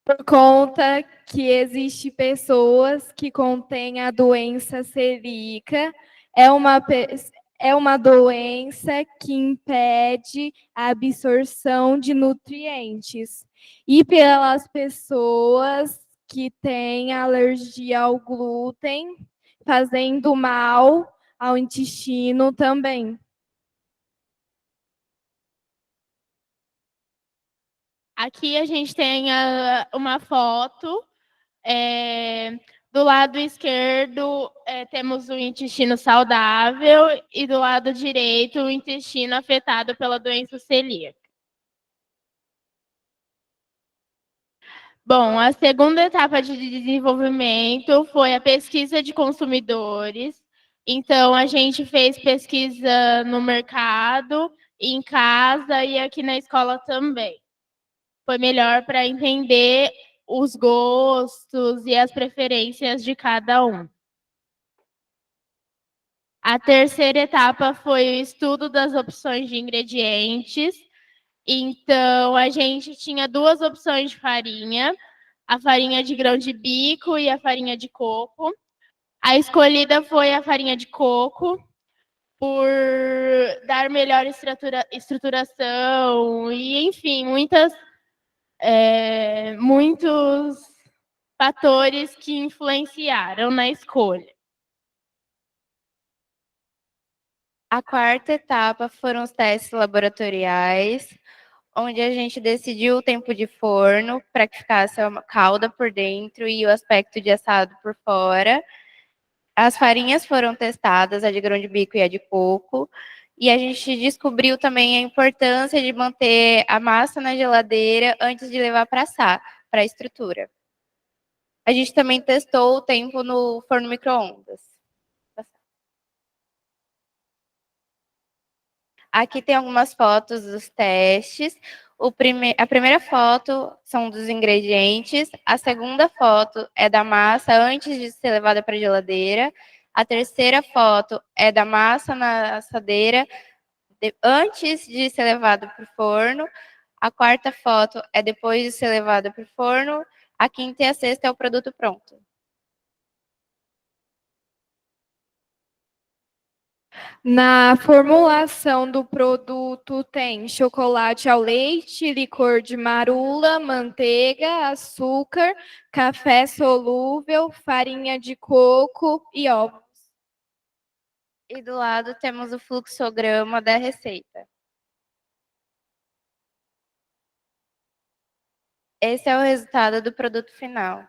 por conta que existe pessoas que contêm a doença celíaca. É uma doença que impede a absorção de nutrientes. E pelas pessoas que têm alergia ao glúten, fazendo mal ao intestino também. Aqui a gente tem uma foto. Do lado esquerdo, temos o intestino saudável e do lado direito, o intestino afetado pela doença celíaca. Bom, a segunda etapa de desenvolvimento foi a pesquisa de consumidores. Então, a gente fez pesquisa no mercado, em casa e aqui na escola também. Foi melhor para entender os gostos e as preferências de cada um. A terceira etapa foi o estudo das opções de ingredientes. Então, a gente tinha duas opções de farinha, a farinha de grão de bico e a farinha de coco. A escolhida foi a farinha de coco, por dar melhor estruturação e, enfim, muitos fatores que influenciaram na escolha. A quarta etapa foram os testes laboratoriais, onde a gente decidiu o tempo de forno para que ficasse a calda por dentro e o aspecto de assado por fora. As farinhas foram testadas, a de grão de bico e a de coco, e a gente descobriu também a importância de manter a massa na geladeira antes de levar para assar, para a estrutura. A gente também testou o tempo no forno micro-ondas. Aqui tem algumas fotos dos testes. A primeira foto são dos ingredientes. A segunda foto é da massa antes de ser levada para a geladeira. A terceira foto é da massa na assadeira antes de ser levada para o forno. A quarta foto é depois de ser levada para o forno. A quinta e a sexta é o produto pronto. Na formulação do produto tem chocolate ao leite, licor de marula, manteiga, açúcar, café solúvel, farinha de coco e ovos. E do lado temos o fluxograma da receita. Esse é o resultado do produto final.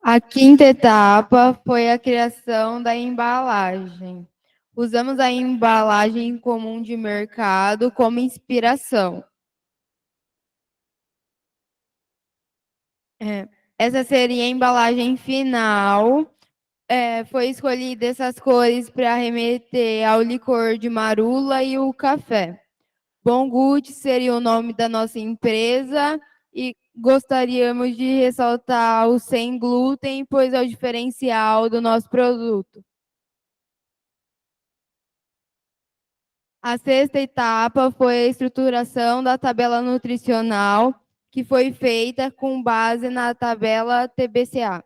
A quinta etapa foi a criação da embalagem. Usamos a embalagem comum de mercado como inspiração. Essa seria a embalagem final. Foi escolhida essas cores para remeter ao licor de marula e o café. Bongut seria o nome da nossa empresa e gostaríamos de ressaltar o sem glúten, pois é o diferencial do nosso produto. A sexta etapa foi a estruturação da tabela nutricional, que foi feita com base na tabela TBCA.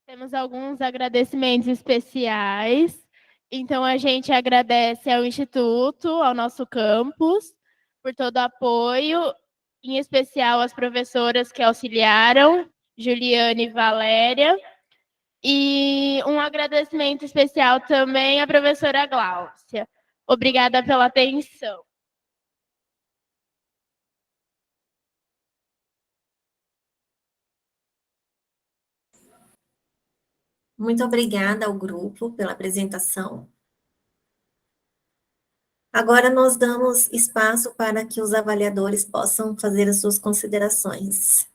Temos alguns agradecimentos especiais. Então, a gente agradece ao Instituto, ao nosso campus, por todo o apoio, em especial às professoras que auxiliaram, Juliane e Valéria. E um agradecimento especial também à professora Gláucia. Obrigada pela atenção. Muito obrigada ao grupo pela apresentação. Agora nós damos espaço para que os avaliadores possam fazer as suas considerações.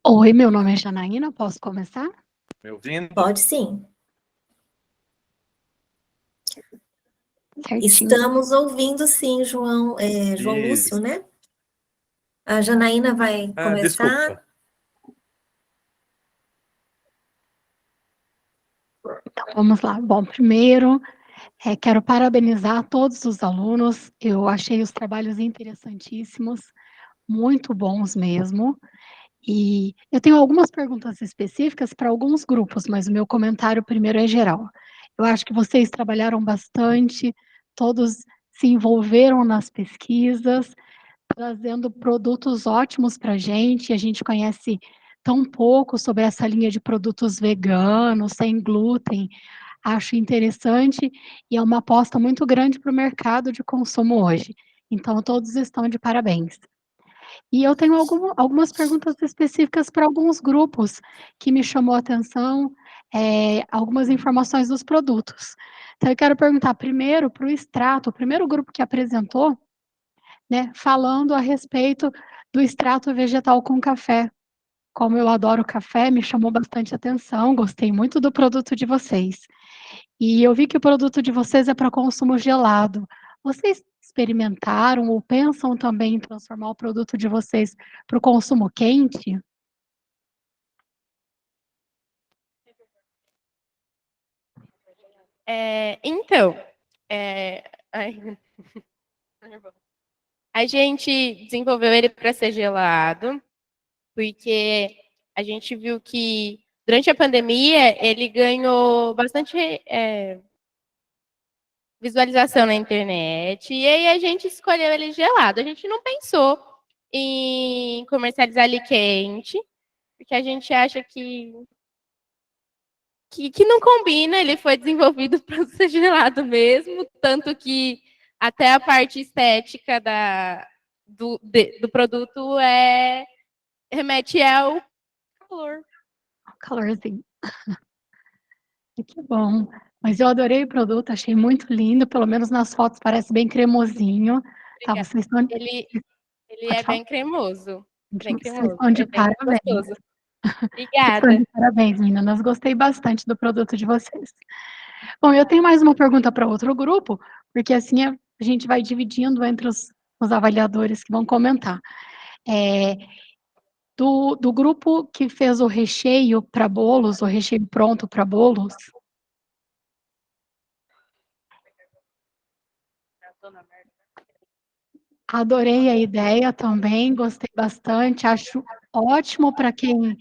Oi, meu nome é Janaína, posso começar? Me ouvindo? Pode sim. Certinho. Estamos ouvindo sim, João Lúcio, né? A Janaína vai começar. Desculpa. Então, vamos lá. Bom, primeiro, quero parabenizar todos os alunos. Eu achei os trabalhos interessantíssimos, muito bons mesmo. E eu tenho algumas perguntas específicas para alguns grupos, mas o meu comentário primeiro é geral. Eu acho que vocês trabalharam bastante, todos se envolveram nas pesquisas, trazendo produtos ótimos para a gente conhece tão pouco sobre essa linha de produtos veganos, sem glúten. Acho interessante e é uma aposta muito grande para o mercado de consumo hoje. Então, todos estão de parabéns. E eu tenho algumas perguntas específicas para alguns grupos que me chamou a atenção, algumas informações dos produtos. Então, eu quero perguntar primeiro para o extrato, o primeiro grupo que apresentou, né, falando a respeito do extrato vegetal com café. Como eu adoro café, me chamou bastante atenção, gostei muito do produto de vocês. E eu vi que o produto de vocês é para consumo gelado. Vocês experimentaram ou pensam também em transformar o produto de vocês para o consumo quente? Então, a gente desenvolveu ele para ser gelado, porque a gente viu que durante a pandemia ele ganhou bastante visualização na internet, e aí a gente escolheu ele gelado. A gente não pensou em comercializar ele quente, porque a gente acha que não combina, ele foi desenvolvido para ser gelado mesmo, tanto que até a parte estética do produto remete ao calor. Calorzinho. Que bom. Mas eu adorei o produto, achei muito lindo, pelo menos nas fotos parece bem cremosinho. Tá, vocês estão... Ele é bem cremoso. Bem Vocês cremoso. estão de É bem parabéns. gostoso. Vocês Obrigada. estão de parabéns, meninas. Gostei bastante do produto de vocês. Bom, eu tenho mais uma pergunta para outro grupo, porque assim a gente vai dividindo entre os avaliadores que vão comentar. Do grupo que fez o recheio para bolos, o recheio pronto para bolos, adorei a ideia também, gostei bastante, acho ótimo para quem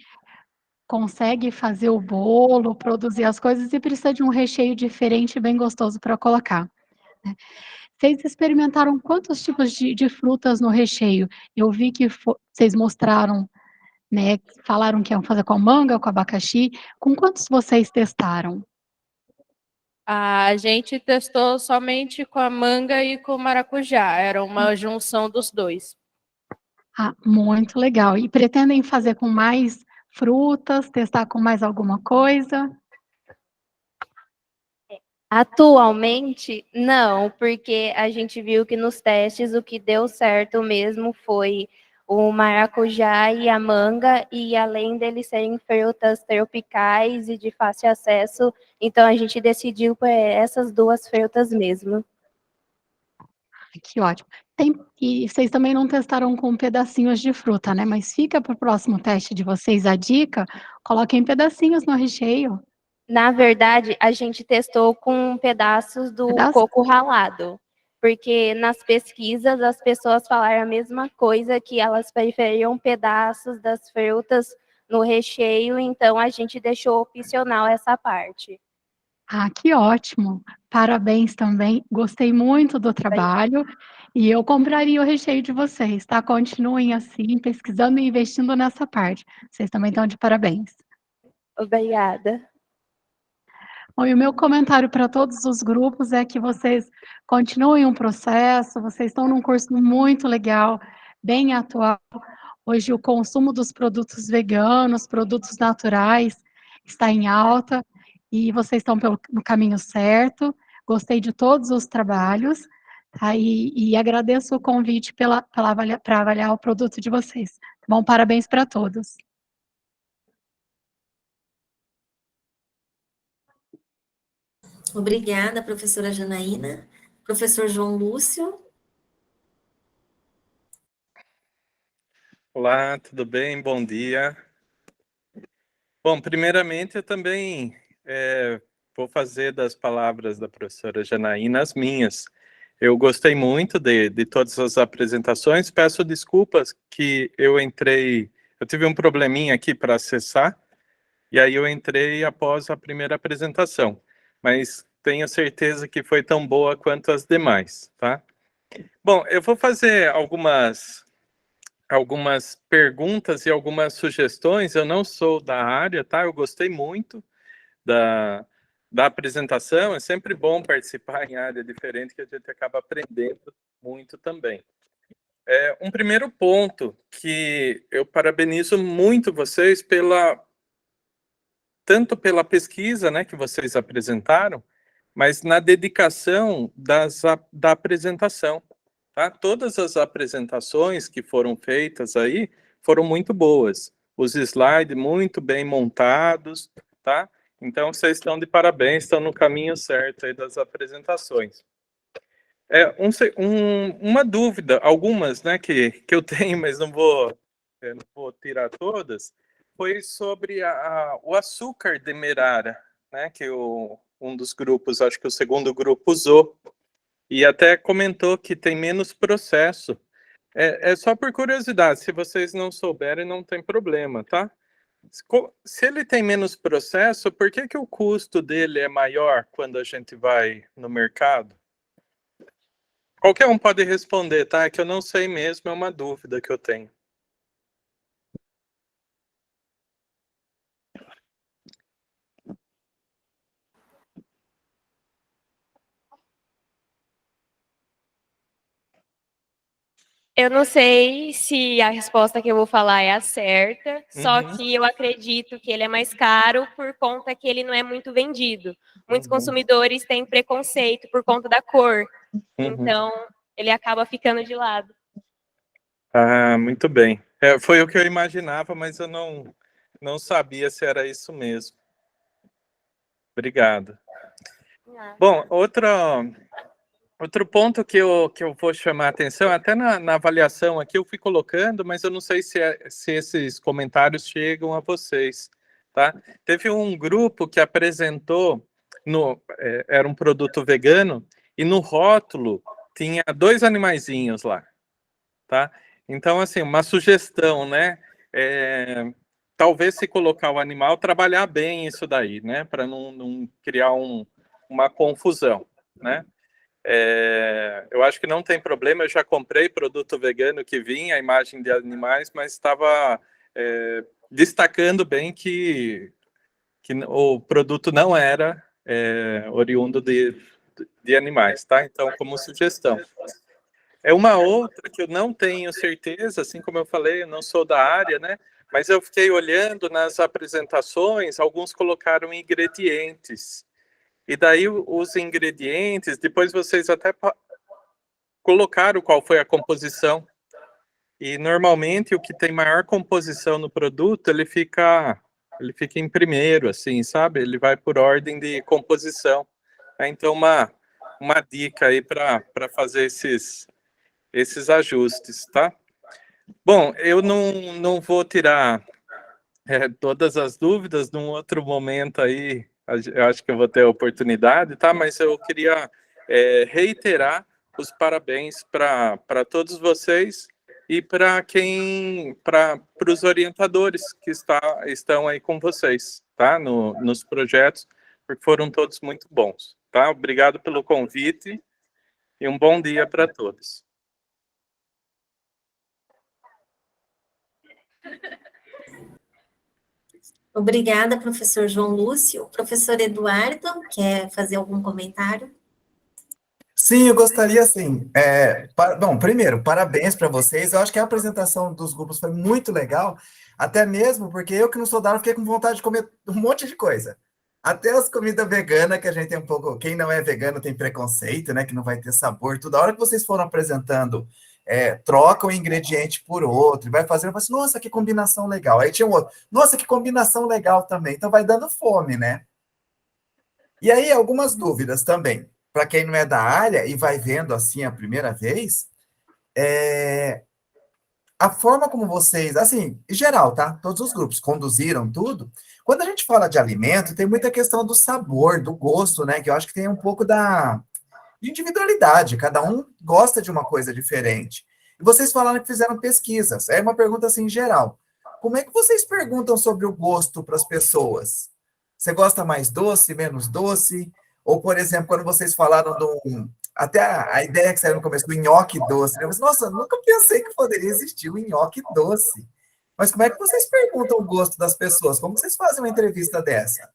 consegue fazer o bolo, produzir as coisas e precisa de um recheio diferente e bem gostoso para colocar, né. Vocês experimentaram quantos tipos de frutas no recheio? Eu vi que vocês mostraram, né, falaram que iam fazer com a manga, com abacaxi, com quantos vocês testaram? A gente testou somente com a manga e com o maracujá, era uma junção dos dois. Ah, muito legal. E pretendem fazer com mais frutas, testar com mais alguma coisa? Atualmente, não, porque a gente viu que nos testes o que deu certo mesmo foi o maracujá e a manga, e além deles serem frutas tropicais e de fácil acesso, então a gente decidiu por essas duas frutas mesmo. Que ótimo. E vocês também não testaram com pedacinhos de fruta, né, mas fica para o próximo teste de vocês a dica, coloquem pedacinhos no recheio. Na verdade, a gente testou com pedaços do coco ralado, porque nas pesquisas as pessoas falaram a mesma coisa, que elas preferiam pedaços das frutas no recheio, então a gente deixou opcional essa parte. Ah, que ótimo. Parabéns também, gostei muito do trabalho, e eu compraria o recheio de vocês, tá. Continuem assim, pesquisando e investindo nessa parte. Vocês também estão de parabéns. Obrigada. Bom, e o meu comentário para todos os grupos é que vocês continuem o processo, vocês estão num curso muito legal, bem atual. Hoje o consumo dos produtos veganos, produtos naturais, está em alta, e vocês estão no caminho certo. Gostei de todos os trabalhos, tá, e agradeço o convite para avaliar o produto de vocês. Tá bom? Parabéns para todos. Obrigada, professora Janaína. Professor João Lúcio. Olá, tudo bem? Bom dia. Bom, primeiramente eu também vou fazer das palavras da professora Janaína as minhas. Eu gostei muito de todas as apresentações, peço desculpas que eu tive um probleminha aqui para acessar, e aí eu entrei após a primeira apresentação, mas tenho certeza que foi tão boa quanto as demais, tá? Bom, eu vou fazer algumas perguntas e algumas sugestões. Eu não sou da área, tá? Eu gostei muito da apresentação. É sempre bom participar em área diferente, que a gente acaba aprendendo muito também. Um primeiro ponto que eu parabenizo muito vocês tanto pela pesquisa, né, que vocês apresentaram, mas na dedicação da apresentação. Tá? Todas as apresentações que foram feitas aí foram muito boas. Os slides muito bem montados, tá? Então, vocês estão de parabéns, estão no caminho certo aí das apresentações. Uma dúvida, algumas, né, que eu tenho, mas não vou tirar todas, foi sobre o açúcar demerara, né, que um dos grupos, acho que o segundo grupo usou. E até comentou que tem menos processo. É só por curiosidade, se vocês não souberem, não tem problema, tá? Se ele tem menos processo, por que o custo dele é maior quando a gente vai no mercado? Qualquer um pode responder, tá? É que eu não sei mesmo, é uma dúvida que eu tenho. Eu não sei se a resposta que eu vou falar é a certa, só que eu acredito que ele é mais caro por conta que ele não é muito vendido. Muitos consumidores têm preconceito por conta da cor, então ele acaba ficando de lado. Ah, muito bem. Foi o que eu imaginava, mas eu não sabia se era isso mesmo. Obrigado. Bom, outro ponto que eu vou chamar a atenção, até na avaliação aqui eu fui colocando, mas eu não sei se esses comentários chegam a vocês, tá? Teve um grupo que apresentou, era um produto vegano, e no rótulo tinha 2 animaizinhos lá, tá? Então, assim, uma sugestão, né? talvez se colocar o animal, trabalhar bem isso daí, né? Para não criar uma confusão, né? Eu acho que não tem problema, eu já comprei produto vegano que vinha a imagem de animais, mas estava destacando bem que o produto não era oriundo de animais, tá? Então, como sugestão. É uma outra que eu não tenho certeza, assim como eu falei, eu não sou da área, né? Mas eu fiquei olhando nas apresentações, alguns colocaram ingredientes. E daí os ingredientes, depois vocês até colocaram qual foi a composição. E normalmente o que tem maior composição no produto, ele fica em primeiro, assim, sabe? Ele vai por ordem de composição. Então, uma dica aí para fazer esses ajustes, tá? Bom, eu não vou tirar todas as dúvidas, num outro momento aí, eu acho que eu vou ter a oportunidade, tá? Mas eu queria reiterar os parabéns para todos vocês e para os orientadores que estão aí com vocês, tá? Nos projetos, porque foram todos muito bons, tá? Obrigado pelo convite e um bom dia para todos. Obrigada, professor João Lúcio. Professor Eduardo, quer fazer algum comentário? Sim, eu gostaria, sim. Bom, primeiro, parabéns para vocês. Eu acho que a apresentação dos grupos foi muito legal, até mesmo porque eu que não sou da área, fiquei com vontade de comer um monte de coisa. Até as comidas veganas, que a gente tem um pouco... Quem não é vegano tem preconceito, né? Que não vai ter sabor. Toda hora que vocês foram apresentando, troca um ingrediente por outro, e vai fazendo, eu falo assim, nossa, que combinação legal. Aí tinha um outro, nossa, que combinação legal também. Então vai dando fome, né? E aí, algumas dúvidas também. Para quem não é da área e vai vendo assim a primeira vez, a forma como vocês, assim, em geral, tá? Todos os grupos conduziram tudo. Quando a gente fala de alimento, tem muita questão do sabor, do gosto, né? Que eu acho que tem um pouco de individualidade. Cada um gosta de uma coisa diferente. E vocês falaram que fizeram pesquisas. É uma pergunta assim em geral. Como é que vocês perguntam sobre o gosto para as pessoas? Você gosta mais doce, menos doce? Ou, por exemplo, quando vocês falaram até a ideia que saiu no começo do nhoque doce, né? Nossa, nunca pensei que poderia existir um nhoque doce. Mas como é que vocês perguntam o gosto das pessoas? Como vocês fazem uma entrevista dessa?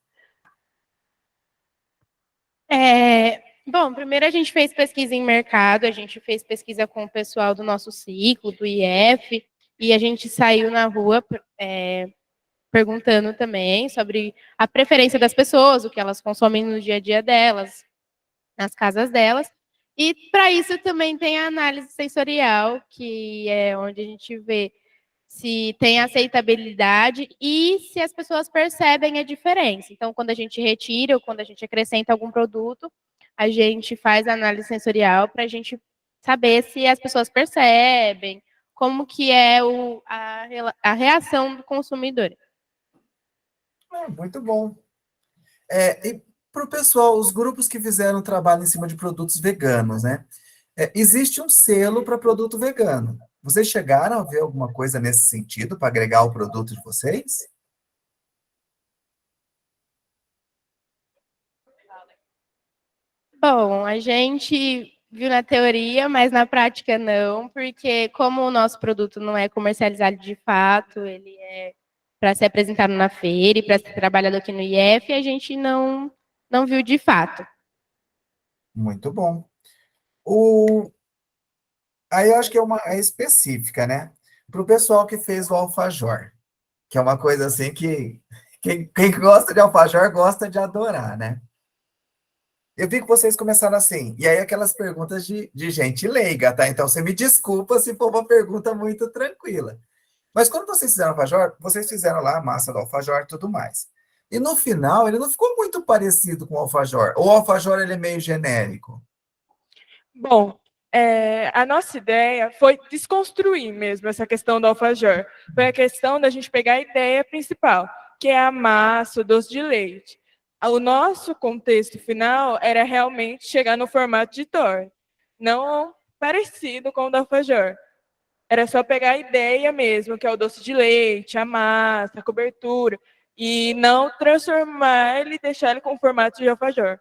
Bom, primeiro a gente fez pesquisa em mercado, a gente fez pesquisa com o pessoal do nosso ciclo, do IF, e a gente saiu na rua perguntando também sobre a preferência das pessoas, o que elas consomem no dia a dia delas, nas casas delas. E para isso também tem a análise sensorial, que é onde a gente vê se tem aceitabilidade e se as pessoas percebem a diferença. Então, quando a gente retira ou quando a gente acrescenta algum produto, a gente faz a análise sensorial para a gente saber se as pessoas percebem, como que é a reação do consumidor. Muito bom. E para o pessoal, os grupos que fizeram trabalho em cima de produtos veganos, né? Existe um selo para produto vegano. Vocês chegaram a ver alguma coisa nesse sentido para agregar o produto de vocês? Bom, a gente viu na teoria, mas na prática não, porque como o nosso produto não é comercializado de fato, ele é para ser apresentado na feira e para ser trabalhado aqui no IF, a gente não viu de fato. Muito bom. Aí eu acho que é específica, né? Para o pessoal que fez o alfajor, que é uma coisa assim que quem gosta de alfajor gosta de adorar, né? Eu vi que vocês começaram assim, e aí aquelas perguntas de gente leiga, tá? Então você me desculpa se for uma pergunta muito tranquila. Mas quando vocês fizeram alfajor, vocês fizeram lá a massa do alfajor e tudo mais. E no final, ele não ficou muito parecido com o alfajor. Ou o alfajor ele é meio genérico? Bom, a nossa ideia foi desconstruir mesmo essa questão do alfajor. Foi a questão da gente pegar a ideia principal, que é a massa, o doce de leite. O nosso contexto final era realmente chegar no formato de torta, não parecido com o do alfajor. Era só pegar a ideia mesmo, que é o doce de leite, a massa, a cobertura, e não transformar ele e deixar ele com o formato de alfajor.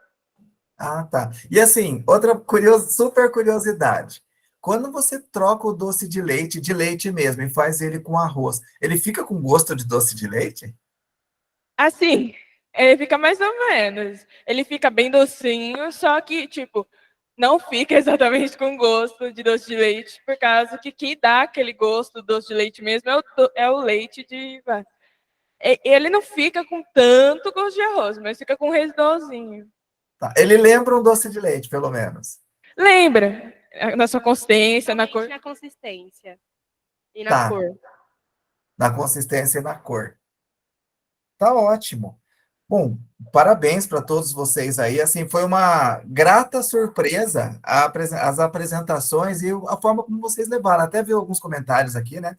Ah, tá. E assim, outra super curiosidade. Quando você troca o doce de leite mesmo, e faz ele com arroz, ele fica com gosto de doce de leite? Assim, ele fica mais ou menos. Ele fica bem docinho, só que, tipo, não fica exatamente com gosto de doce de leite, por causa que dá aquele gosto do doce de leite mesmo é o leite de vaca. Ele não fica com tanto gosto de arroz, mas fica com residualzinho. Tá. Ele lembra um doce de leite, pelo menos. Lembra? Na sua consistência, na cor. Na consistência e na Tá. cor. Na consistência e na cor. Tá ótimo. Bom, parabéns para todos vocês aí. Assim, foi uma grata surpresa as apresentações e a forma como vocês levaram. Até vi alguns comentários aqui, né?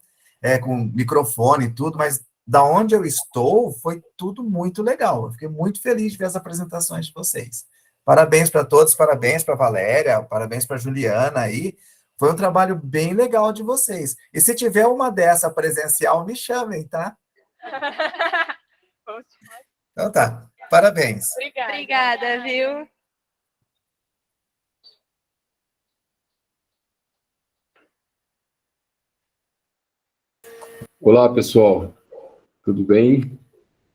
Com microfone e tudo, mas da onde eu estou, foi tudo muito legal. Eu fiquei muito feliz de ver as apresentações de vocês. Parabéns para todos, parabéns para a Valéria, parabéns para a Juliana aí. Foi um trabalho bem legal de vocês. E se tiver uma dessa presencial, me chamem, tá? Então tá, parabéns. Obrigada, viu? Olá, pessoal. Tudo bem?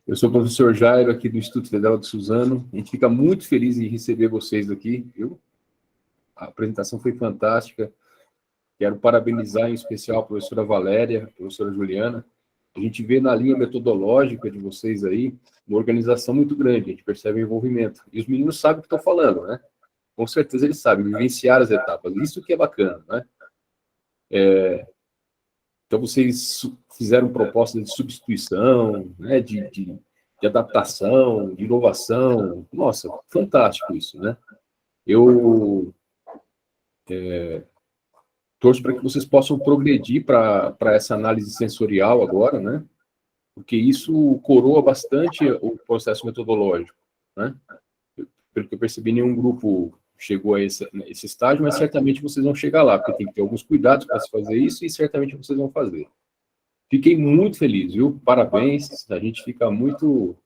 Eu sou o professor Jairo, aqui do Instituto Federal de Suzano. A gente fica muito feliz em receber vocês aqui, viu? A apresentação foi fantástica. Quero parabenizar em especial a professora Valéria, a professora Juliana. A gente vê na linha metodológica de vocês aí uma organização muito grande, a gente percebe o envolvimento. E os meninos sabem o que estou falando, né? Com certeza eles sabem, vivenciar as etapas. Isso que é bacana, né? Então, vocês fizeram propostas de substituição, né? de adaptação, de inovação. Nossa, fantástico isso, né? Eu torço para que vocês possam progredir para essa análise sensorial agora, né? Porque isso coroa bastante o processo metodológico, né? Pelo que eu percebi, nenhum grupo chegou a esse estágio, mas certamente vocês vão chegar lá, porque tem que ter alguns cuidados para se fazer isso, e certamente vocês vão fazer. Fiquei muito feliz, viu? Parabéns, a gente fica muito,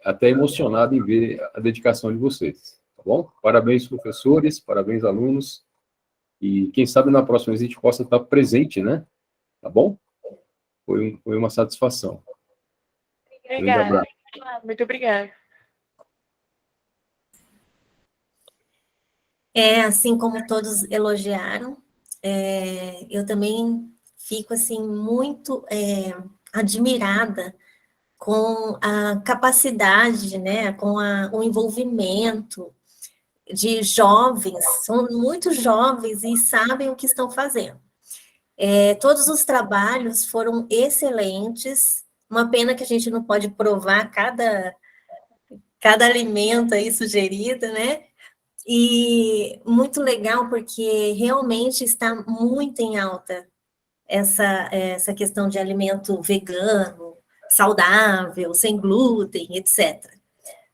até emocionado em ver a dedicação de vocês, tá bom? Parabéns, professores, parabéns, alunos, e quem sabe na próxima vez a gente possa estar presente, né? Tá bom? Foi uma satisfação. Obrigada. Muito obrigada. Assim como todos elogiaram, eu também fico, assim, muito admirada com a capacidade, né, com o envolvimento de jovens, são muito jovens e sabem o que estão fazendo. Todos os trabalhos foram excelentes, uma pena que a gente não pode provar cada alimento aí sugerido, né? E muito legal, porque realmente está muito em alta essa questão de alimento vegano, saudável, sem glúten, etc.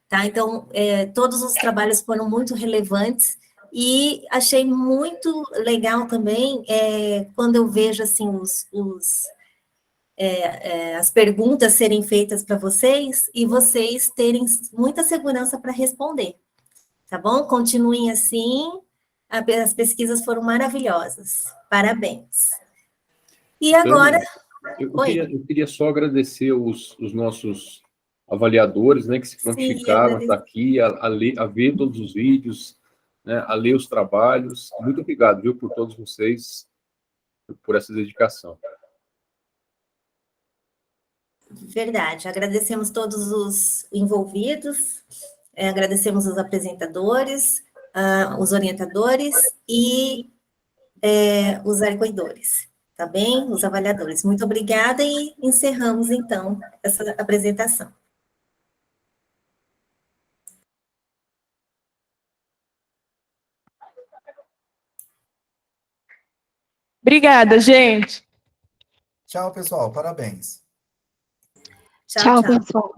Tá? Então, todos os trabalhos foram muito relevantes e achei muito legal também quando eu vejo assim, as perguntas serem feitas para vocês e vocês terem muita segurança para responder. Tá bom? Continuem assim, as pesquisas foram maravilhosas. Parabéns. E agora... Eu queria só agradecer os nossos avaliadores, né, que se prontificaram a estar aqui, a ver todos os vídeos, né, a ler os trabalhos. Muito obrigado, viu, por todos vocês, por essa dedicação. Verdade. Agradecemos todos os envolvidos, agradecemos os apresentadores, os orientadores e os arcoidores, tá bem? Os avaliadores. Muito obrigada e encerramos, então, essa apresentação. Obrigada, gente. Tchau, pessoal. Parabéns. Tchau, pessoal.